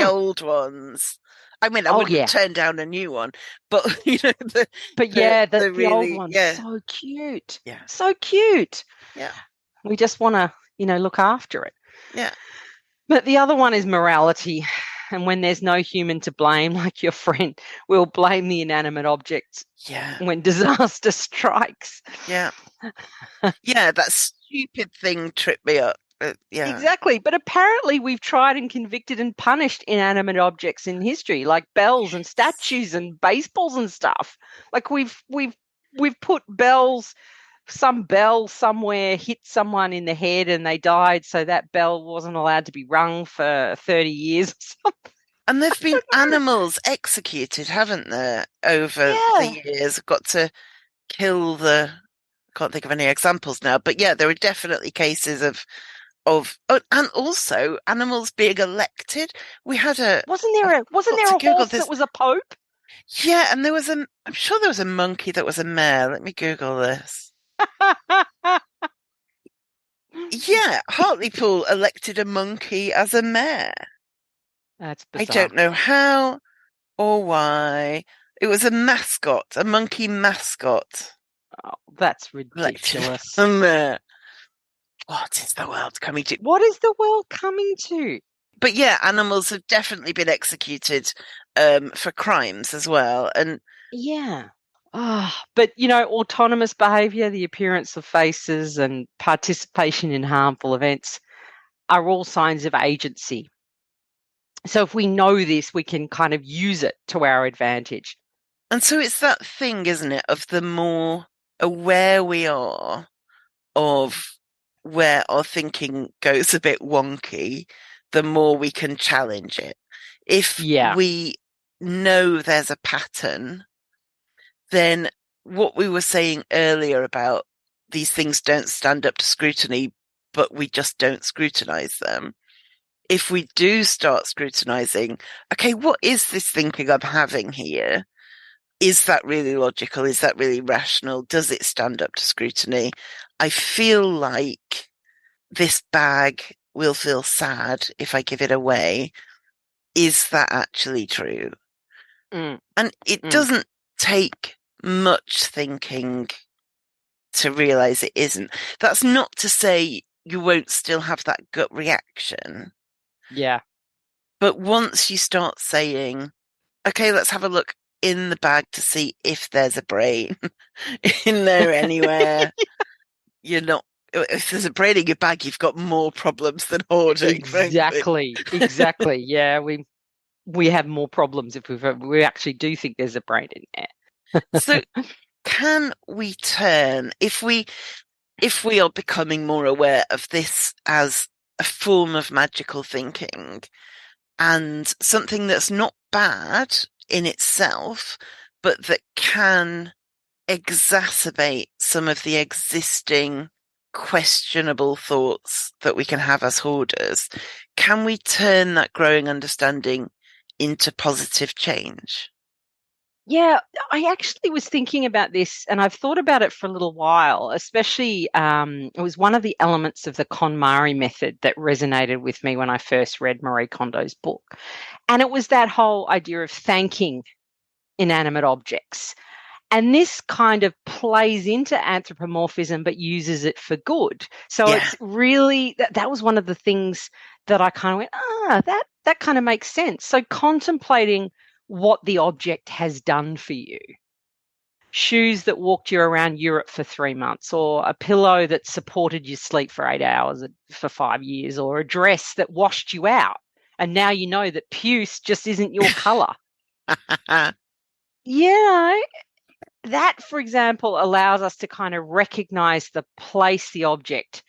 old ones. I mean, I wouldn't turn down a new one, but the old one's so cute. Yeah. So cute. Yeah. We just want to, look after it. Yeah. But the other one is morality. And when there's no human to blame, like your friend, we'll blame the inanimate objects when disaster strikes. Yeah. That stupid thing tripped me up. Exactly. But apparently we've tried and convicted and punished inanimate objects in history, like bells and statues and baseballs and stuff. Like we've put bells. Some bell somewhere hit someone in the head and they died, so that bell wasn't allowed to be rung for 30 years or something. And there've been animals executed, haven't there, over the years? Got to kill I can't think of any examples now, but there are definitely cases of and also animals being elected. We had wasn't there a horse that was a pope? Yeah, and I'm sure there was a monkey that was a mayor. Let me Google this. Hartlepool elected a monkey as a mayor. That's bizarre. I don't know how or why. It was a mascot, a monkey mascot. Oh, that's Like, ridiculous. what is the world coming to? What is the world coming to? But yeah, animals have definitely been executed for crimes as well. And Yeah. But autonomous behavior, the appearance of faces, and participation in harmful events are all signs of agency. So if we know this, we can kind of use it to our advantage. so it's that thing, isn't it, of the more aware we are of where our thinking goes a bit wonky, the more we can challenge it. If Yeah. we know there's a pattern, then what we were saying earlier about these things don't stand up to scrutiny, but we just don't scrutinize them. If we do start scrutinizing, okay, what is this thinking I'm having here? Is that really logical? Is that really rational? Does it stand up to scrutiny? I feel like this bag will feel sad if I give it away. Is that actually true? Mm. And it doesn't take much thinking to realize it isn't. That's not to say you won't still have that gut reaction. Yeah. But once you start saying, okay, let's have a look in the bag to see if there's a brain in there anywhere. You're not, if there's a brain in your bag, you've got more problems than hoarding. Exactly. Exactly. Yeah, we have more problems if we actually do think there's a brain in there. So can we turn, if we are becoming more aware of this as a form of magical thinking and something that's not bad in itself, but that can exacerbate some of the existing questionable thoughts that we can have as hoarders, can we turn that growing understanding into positive change? Yeah, I actually was thinking about this, and I've thought about it for a little while, especially it was one of the elements of the KonMari method that resonated with me when I first read Marie Kondo's book. And it was that whole idea of thanking inanimate objects. And this kind of plays into anthropomorphism, but uses it for good. So Yeah. it's really, that was one of the things that I kind of went, that kind of makes sense. So contemplating what the object has done for you. Shoes that walked you around Europe for 3 months, or a pillow that supported your sleep for 8 hours for 5 years, or a dress that washed you out. And now you know that puce just isn't your color. That, for example, allows us to kind of recognize the place the object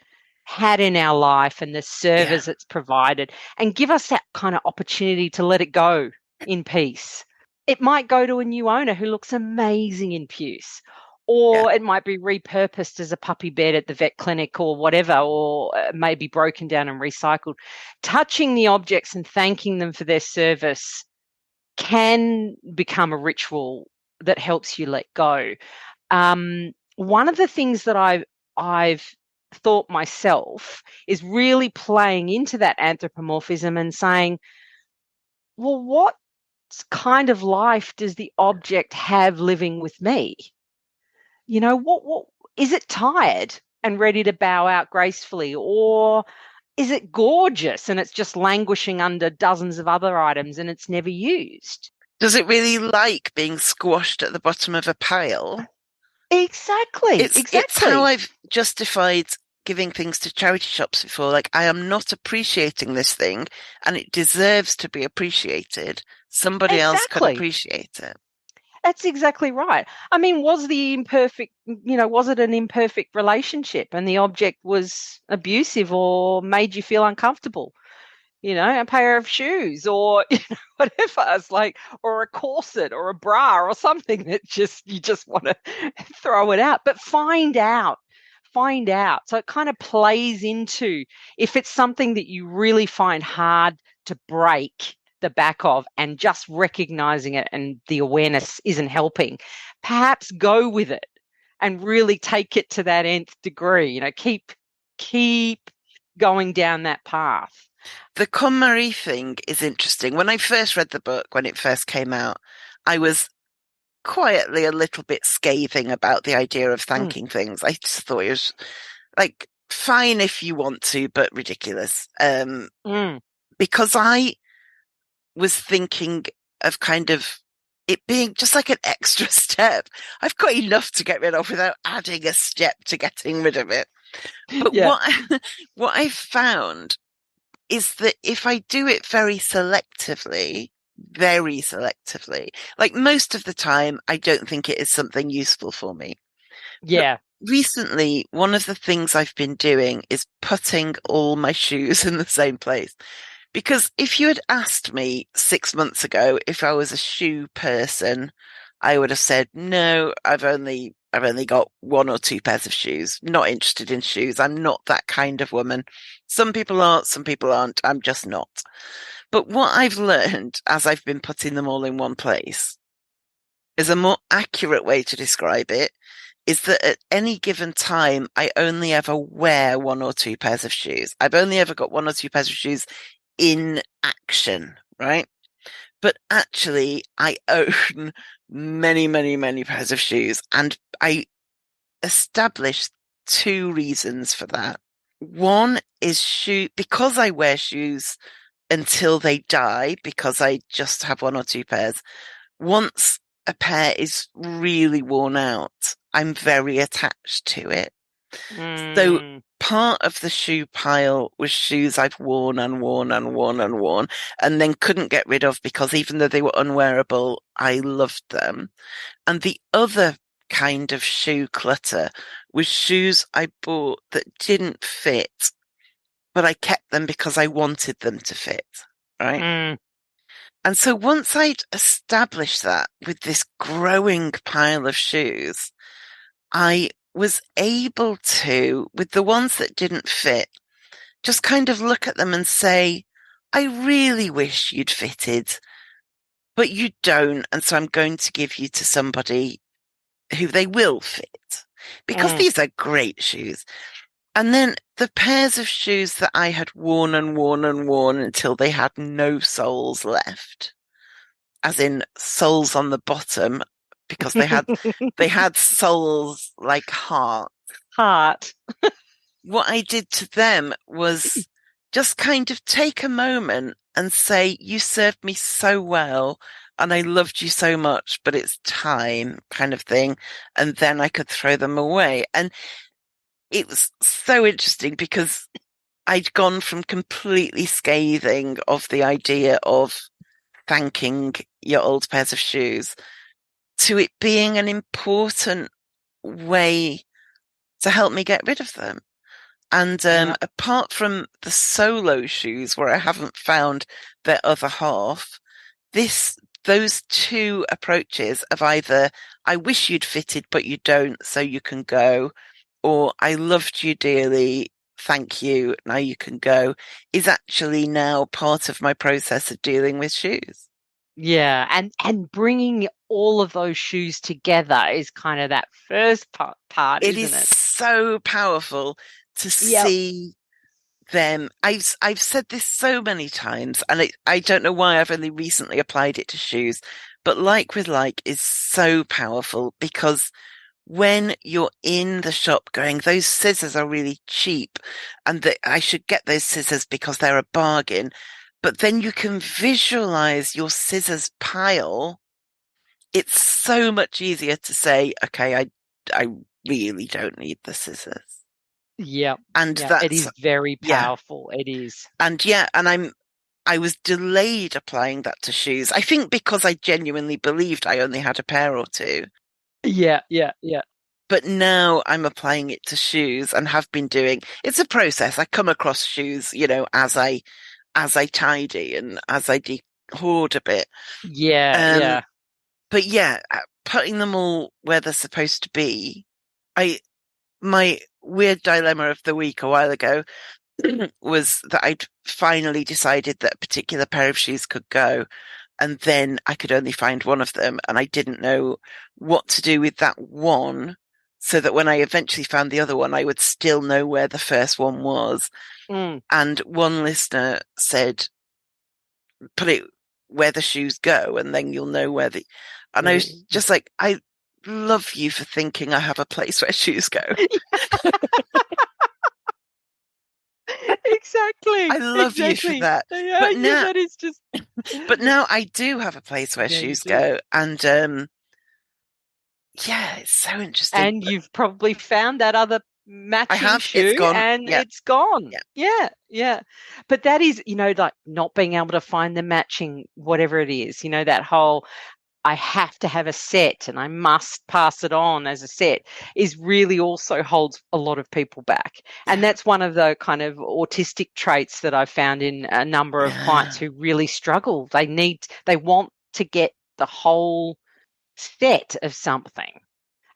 had in our life and the service it's provided, and give us that kind of opportunity to let it go in peace. It might go to a new owner who looks amazing in puce, or it might be repurposed as a puppy bed at the vet clinic or whatever, or maybe broken down and recycled. Touching the objects and thanking them for their service can become a ritual that helps you let go. One of the things that I've thought myself is really playing into that anthropomorphism and saying, well, what kind of life does the object have living with me? What is it tired and ready to bow out gracefully, or is it gorgeous and it's just languishing under dozens of other items and it's never used? Does it really like being squashed at the bottom of a pile? Exactly. It's how I've justified giving things to charity shops before. Like, I am not appreciating this thing and it deserves to be appreciated. Somebody else could appreciate it. That's exactly right. I mean, was it an imperfect relationship and the object was abusive or made you feel uncomfortable? A pair of shoes or whatever. It's like, or a corset or a bra or something that you just want to throw it out. But find out. So it kind of plays into, if it's something that you really find hard to break the back of, and just recognizing it and the awareness isn't helping, perhaps go with it and really take it to that nth degree. Keep going down that path. The KonMari thing is interesting. When I first read the book, when it first came out, I was quietly a little bit scathing about the idea of thanking things. I just thought it was like fine if you want to, but ridiculous. Because I was thinking of kind of it being just like an extra step. I've got enough to get rid of without adding a step to getting rid of it. But what I found is that if I do it very selectively, like most of the time, I don't think it is something useful for me. Yeah. But recently, one of the things I've been doing is putting all my shoes in the same place. Because if you had asked me 6 months ago if I was a shoe person, I would have said, no, I've only got one or two pairs of shoes. Not interested in shoes. I'm not that kind of woman. Some people are, some people aren't. I'm just not. But what I've learned as I've been putting them all in one place is a more accurate way to describe it is that at any given time, I only ever wear one or two pairs of shoes. I've only ever got one or two pairs of shoes in action, right? But actually, I own many, many, many pairs of shoes. And I established two reasons for that. One is because I wear shoes until they die, because I just have one or two pairs. Once a pair is really worn out, I'm very attached to it. So part of the shoe pile was shoes I've worn and worn and worn and worn and then couldn't get rid of because even though they were unwearable, I loved them. And the other kind of shoe clutter was shoes I bought that didn't fit, but I kept them because I wanted them to fit, right? And so once I'd established that with this growing pile of shoes, I was able to, with the ones that didn't fit, just kind of look at them and say, I really wish you'd fitted, but you don't. And so I'm going to give you to somebody who they will fit because these are great shoes. And then the pairs of shoes that I had worn and worn and worn until they had no soles left, as in soles on the bottom, because they had soles like heart. What I did to them was just kind of take a moment and say, you served me so well and I loved you so much, but it's time kind of thing. And then I could throw them away. And it was so interesting because I'd gone from completely scathing of the idea of thanking your old pairs of shoes to it being an important way to help me get rid of them. And apart from the solo shoes where I haven't found their other half, those two approaches of either I wish you'd fitted but you don't, so you can go, or I loved you dearly, thank you, now you can go, is actually now part of my process of dealing with shoes. Yeah, and bringing all of those shoes together is kind of that first part, It isn't is it? so powerful to see them. I've said this so many times, and I don't know why I've only recently applied it to shoes, but like with like is so powerful because when you're in the shop going, those scissors are really cheap and that I should get those scissors because they're a bargain. But then you can visualize your scissors pile. It's so much easier to say, okay, I really don't need the scissors. Yeah. And it is very powerful. It is. And I was delayed applying that to shoes. I think because I genuinely believed I only had a pair or two. Yeah. But now I'm applying it to shoes and have been doing, it's a process. I come across shoes, as I tidy and as I hoard a bit. Yeah. But putting them all where they're supposed to be. My weird dilemma of the week a while ago was that I'd finally decided that a particular pair of shoes could go. And then I could only find one of them and I didn't know what to do with that one so that when I eventually found the other one, I would still know where the first one was. And one listener said, put it where the shoes go and then you'll know And I was just like, I love you for thinking I have a place where shoes go. Exactly. I love you for that. Yeah, But now, that is just. but now I do have a place where Yeah, you shoes do. go. And yeah, it's so interesting. And you've probably found that other I matching have, it's shoe gone. and Yeah. it's gone. Yeah. Yeah, yeah. But that is, like not being able to find the matching, whatever it is, that whole I have to have a set and I must pass it on as a set is really also holds a lot of people back. And that's one of the kind of autistic traits that I've found in a number of clients who really struggle. They want to get the whole set of something.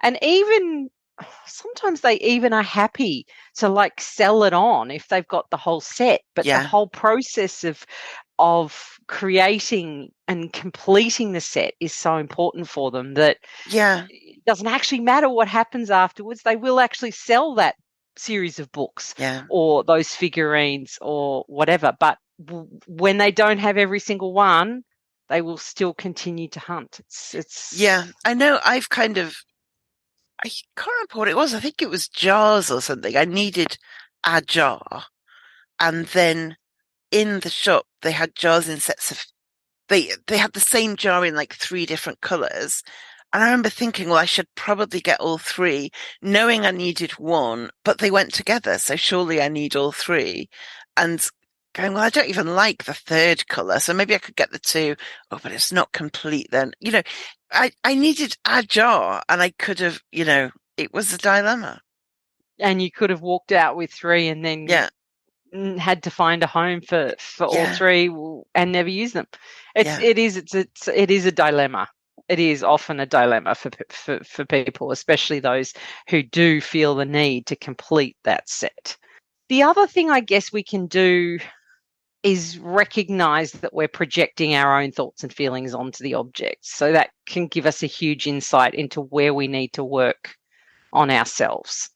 And even sometimes they even are happy to like sell it on if they've got the whole set, but the whole process of creating and completing the set is so important for them that it doesn't actually matter what happens afterwards. They will actually sell that series of books or those figurines or whatever. But when they don't have every single one, they will still continue to hunt. Yeah, I know. I can't remember what it was. I think it was jars or something. I needed a jar, and then in the shop they had jars in sets of. They had the same jar in like 3 different colours, and I remember thinking, well, I should probably get all 3, knowing I needed one, but they went together, so surely I need all 3, and going, well, I don't even like the 3rd colour, so maybe I could get the 2. Oh, but it's not complete then. I needed a jar, and I could have, it was a dilemma. And you could have walked out with 3 and then had to find a home for all 3 and never use them. It is a dilemma. It is often a dilemma for people, especially those who do feel the need to complete that set. The other thing I guess we can do is recognize that we're projecting our own thoughts and feelings onto the objects. So that can give us a huge insight into where we need to work on ourselves.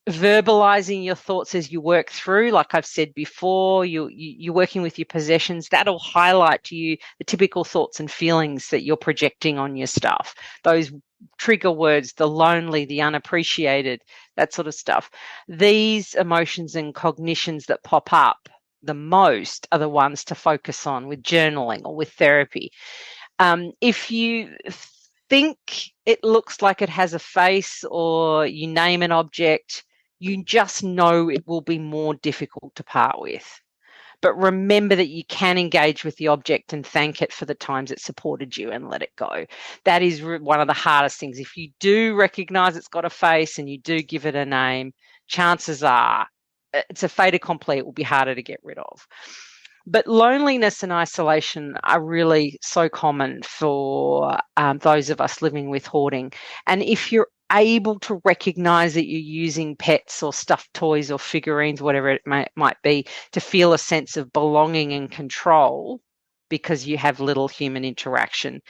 Verbalizing your thoughts as you work through, like I've said before, you're working with your possessions, that'll highlight to you the typical thoughts and feelings that you're projecting on your stuff. Those trigger words, the lonely, the unappreciated, that sort of stuff. These emotions and cognitions that pop up the most are the ones to focus on with journaling or with therapy. If you think it looks like it has a face or you name an object, you just know it will be more difficult to part with. But remember that you can engage with the object and thank it for the times it supported you and let it go. That is one of the hardest things. If you do recognize it's got a face and you do give it a name, chances are it's a fait accompli. It will be harder to get rid of. But loneliness and isolation are really so common for those of us living with hoarding. And if you're able to recognize that you're using pets or stuffed toys or figurines, whatever it might be, to feel a sense of belonging and control because you have little human interaction,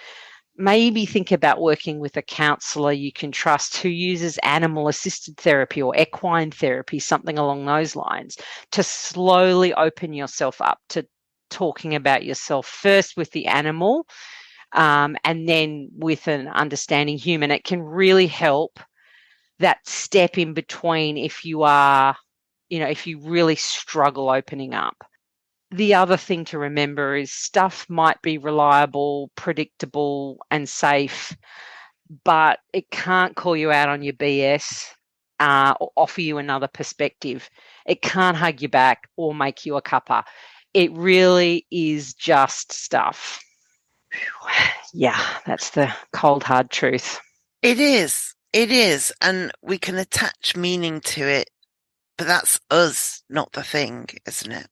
maybe think about working with a counsellor you can trust who uses animal-assisted therapy or equine therapy, something along those lines, to slowly open yourself up to talking about yourself first with the animal and then with an understanding human. It can really help that step in between if you are, if you really struggle opening up. The other thing to remember is stuff might be reliable, predictable, and safe, but it can't call you out on your BS or offer you another perspective. It can't hug you back or make you a cuppa. It really is just stuff. Yeah, that's the cold, hard truth. It is. It is. And we can attach meaning to it, but that's us, not the thing, isn't it?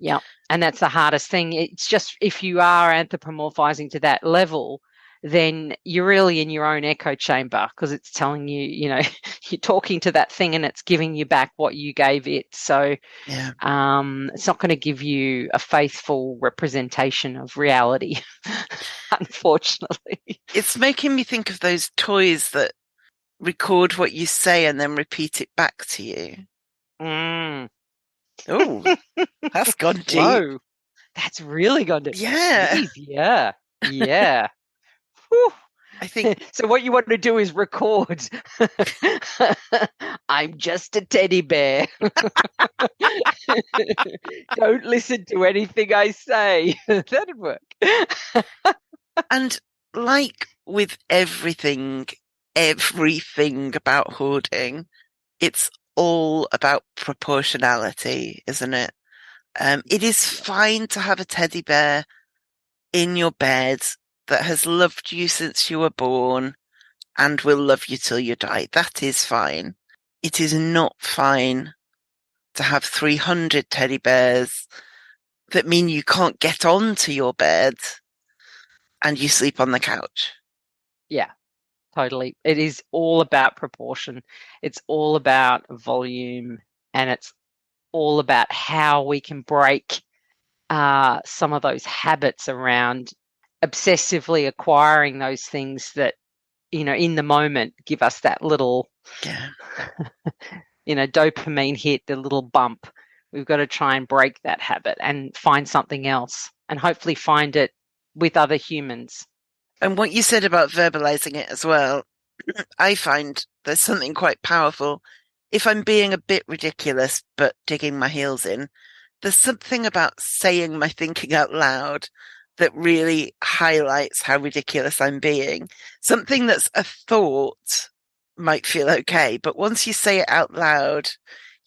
Yeah, and that's the hardest thing. It's just if you are anthropomorphizing to that level, then you're really in your own echo chamber because it's telling you, you're talking to that thing and it's giving you back what you gave it. So it's not going to give you a faithful representation of reality, unfortunately. It's making me think of those toys that record what you say and then repeat it back to you. Oh, that's gone deep. Whoa, that's really gone deep. Yeah. Jeez, yeah. Whew. I think So what you want to do is record. I'm just a teddy bear. Don't listen to anything I say. That'd work. And like with everything about hoarding, it's all about proportionality, isn't it? It is fine to have a teddy bear in your bed that has loved you since you were born and will love you till you die. That is fine. It is not fine to have 300 teddy bears that mean you can't get onto your bed and you sleep on the couch. Yeah, totally. It is all about proportion. It's all about volume, and it's all about how we can break some of those habits around obsessively acquiring those things that, in the moment give us that little, Yeah. dopamine hit, the little bump. We've got to try and break that habit and find something else, and hopefully find it with other humans. And what you said about verbalizing it as well, I find there's something quite powerful. If I'm being a bit ridiculous, but digging my heels in, there's something about saying my thinking out loud that really highlights how ridiculous I'm being. Something that's a thought might feel okay, but once you say it out loud,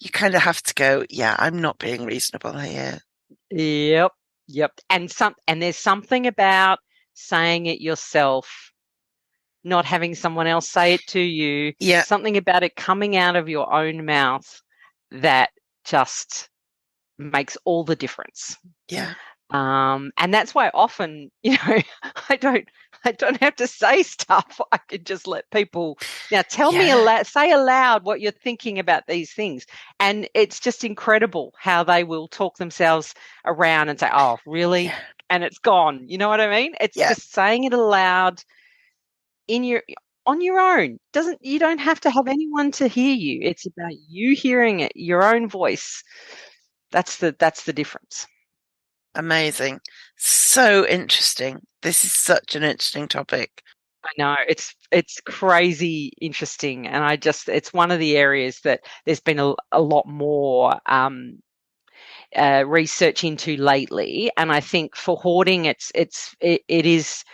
you kind of have to go, yeah, I'm not being reasonable here. Yep. And there's something about saying it yourself, not having someone else say it to you. Yeah. Something about it coming out of your own mouth that just makes all the difference. Yeah. And that's why often, I don't have to say stuff. I can just let people now say aloud what you're thinking about these things. And it's just incredible how they will talk themselves around and say, oh, really? Yeah. And it's gone. You know what I mean? It's just saying it aloud on your own. You don't have to have anyone to hear you. It's about you hearing it, your own voice. That's the difference. Amazing. So interesting. This is such an interesting topic. I know, it's crazy interesting, and it's one of the areas that there's been a lot more research into lately, and I think for hoarding it is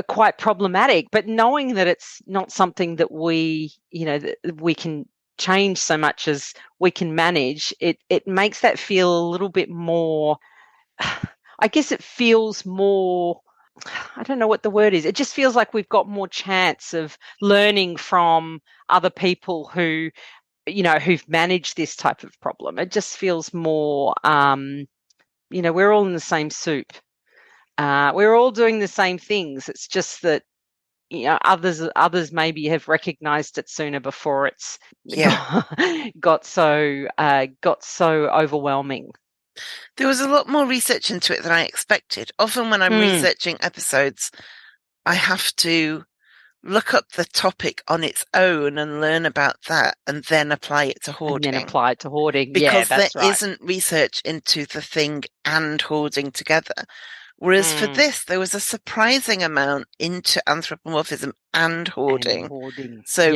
quite problematic, but knowing that it's not something that we can change so much as we can manage, it makes that feel a little bit more, I guess it feels more, I don't know what the word is. It just feels like we've got more chance of learning from other people who, who've managed this type of problem. It just feels more, we're all in the same soup. We're all doing the same things. It's just that, others maybe have recognized it sooner before it's got so overwhelming. There was a lot more research into it than I expected. Often when I'm researching episodes, I have to look up the topic on its own and learn about that and then apply it to hoarding. Because there isn't research into the thing and hoarding together. Whereas for this, there was a surprising amount into anthropomorphism and hoarding. So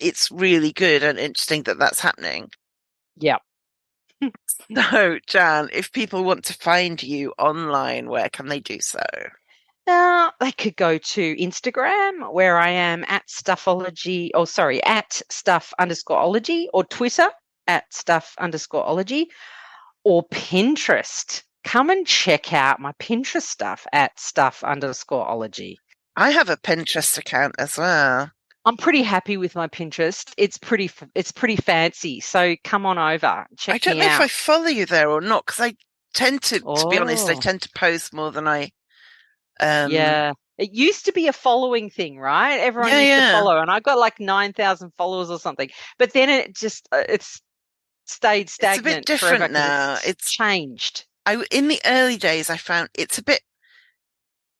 it's really good and interesting that that's happening. Yeah. So, Jan, if people want to find you online, where can they do so? They could go to Instagram, where I am at Stuffology, at Stuff_ology, or Twitter at Stuff_ology, or Pinterest. Come and check out my Pinterest stuff at Stuff_ology. I have a Pinterest account as well. I'm pretty happy with my Pinterest. It's pretty fancy. So come on over, check me out. I don't know if I follow you there or not, because I tend to be honest, I tend to post more than I. Yeah, it used to be a following thing, right? Everyone used to follow, and I got like 9,000 followers or something. But then it just it's stayed stagnant. It's a bit different now. It's changed. In the early days, I found it's a bit.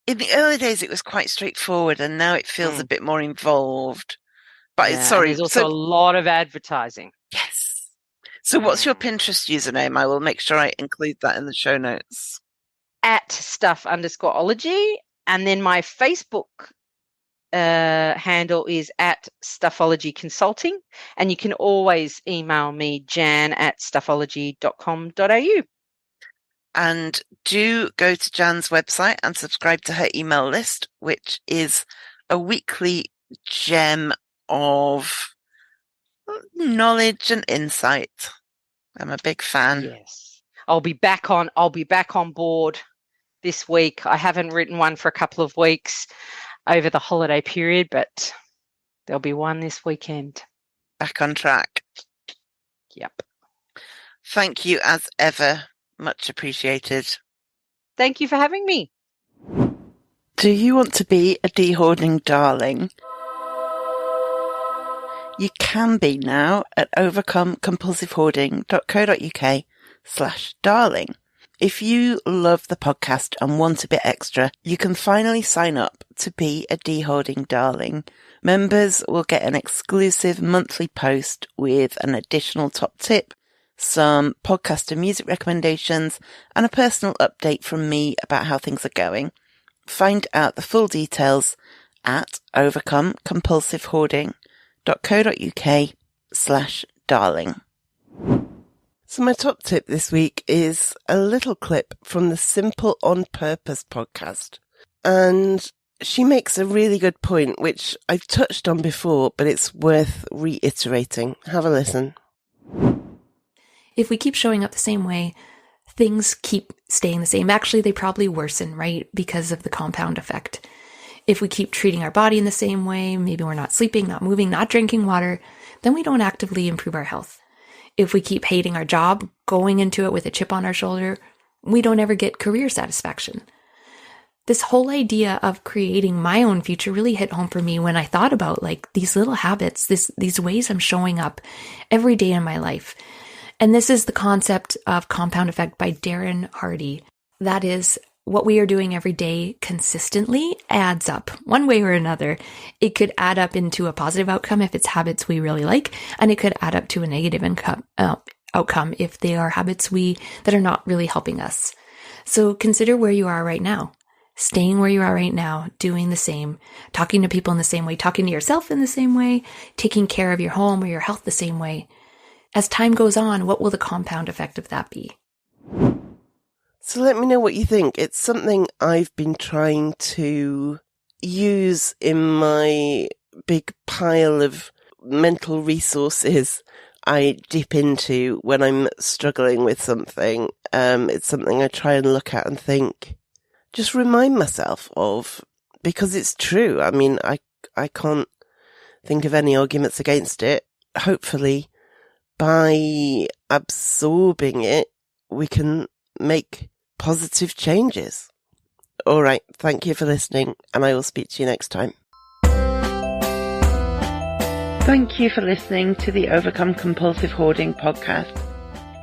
In the early days, it was quite straightforward, and now it feels a bit more involved. But there's also a lot of advertising. Yes. So what's your Pinterest username? I will make sure I include that in the show notes. At Stuff_ology. And then my Facebook handle is at Stuffology Consulting, and you can always email me, jan@stuffology.com.au. And do go to Jan's website and subscribe to her email list, which is a weekly gem of knowledge and insight. I'm a big fan. Yes. I'll be back on board this week. I haven't written one for a couple of weeks over the holiday period, but there'll be one this weekend. Back on track. Yep. Thank you as ever. Much appreciated. Thank you for having me. Do you want to be a de-hoarding darling? You can be now at overcomecompulsivehoarding.co.uk/darling. If you love the podcast and want a bit extra, you can finally sign up to be a de-hoarding darling. Members will get an exclusive monthly post with an additional top tip, some podcast and music recommendations, and a personal update from me about how things are going. Find out the full details at overcomecompulsivehoarding.co.uk/darling. So my top tip this week is a little clip from the Simple on Purpose podcast. And she makes a really good point, which I've touched on before, but it's worth reiterating. Have a listen. If we keep showing up the same way, things keep staying the same. Actually, they probably worsen, right? Because of the compound effect. If we keep treating our body in the same way, maybe we're not sleeping, not moving, not drinking water, then we don't actively improve our health. If we keep hating our job, going into it with a chip on our shoulder, we don't ever get career satisfaction. This whole idea of creating my own future really hit home for me when I thought about like these little habits, these ways I'm showing up every day in my life. And this is the concept of compound effect by Darren Hardy. That is, what we are doing every day consistently adds up one way or another. It could add up into a positive outcome if it's habits we really like, and it could add up to a negative outcome if they are habits that are not really helping us. So consider where you are right now. Staying where you are right now, doing the same, talking to people in the same way, talking to yourself in the same way, taking care of your home or your health the same way. As time goes on, what will the compound effect of that be? So let me know what you think. It's something I've been trying to use in my big pile of mental resources I dip into when I'm struggling with something. It's something I try and look at and think, just remind myself of, because it's true. I mean, I can't think of any arguments against it. Hopefully, by absorbing it, we can make positive changes. All right. Thank you for listening, and I will speak to you next time. Thank you for listening to the Overcome Compulsive Hoarding podcast.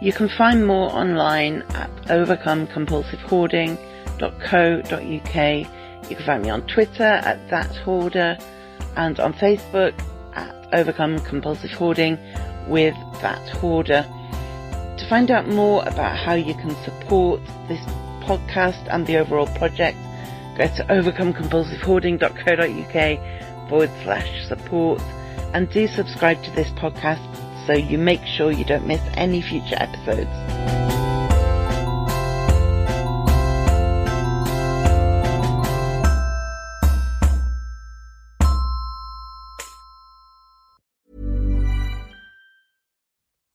You can find more online at overcomecompulsivehoarding.co.uk. You can find me on Twitter at @thathoarder and on Facebook at Overcome Compulsive Hoarding with That Hoarder. To find out more about how you can support this podcast and the overall project, go to overcomecompulsivehoarding.co.uk/support and do subscribe to this podcast so you make sure you don't miss any future episodes.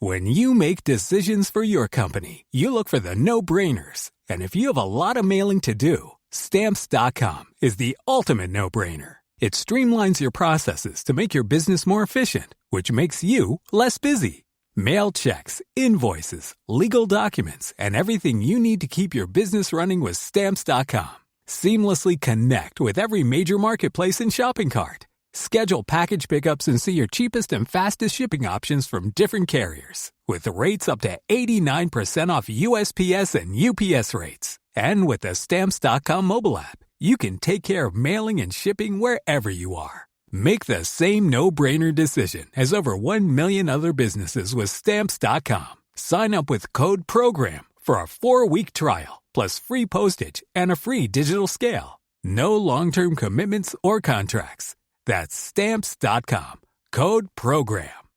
When you make decisions for your company, you look for the no-brainers. And if you have a lot of mailing to do, Stamps.com is the ultimate no-brainer. It streamlines your processes to make your business more efficient, which makes you less busy. Mail checks, invoices, legal documents, and everything you need to keep your business running with Stamps.com. Seamlessly connect with every major marketplace and shopping cart. Schedule package pickups and see your cheapest and fastest shipping options from different carriers, with rates up to 89% off USPS and UPS rates. And with the Stamps.com mobile app, you can take care of mailing and shipping wherever you are. Make the same no-brainer decision as over 1 million other businesses with Stamps.com. Sign up with code PROGRAM for a 4-week trial, plus free postage and a free digital scale. No long-term commitments or contracts. That's Stamps.com. Code PROGRAM.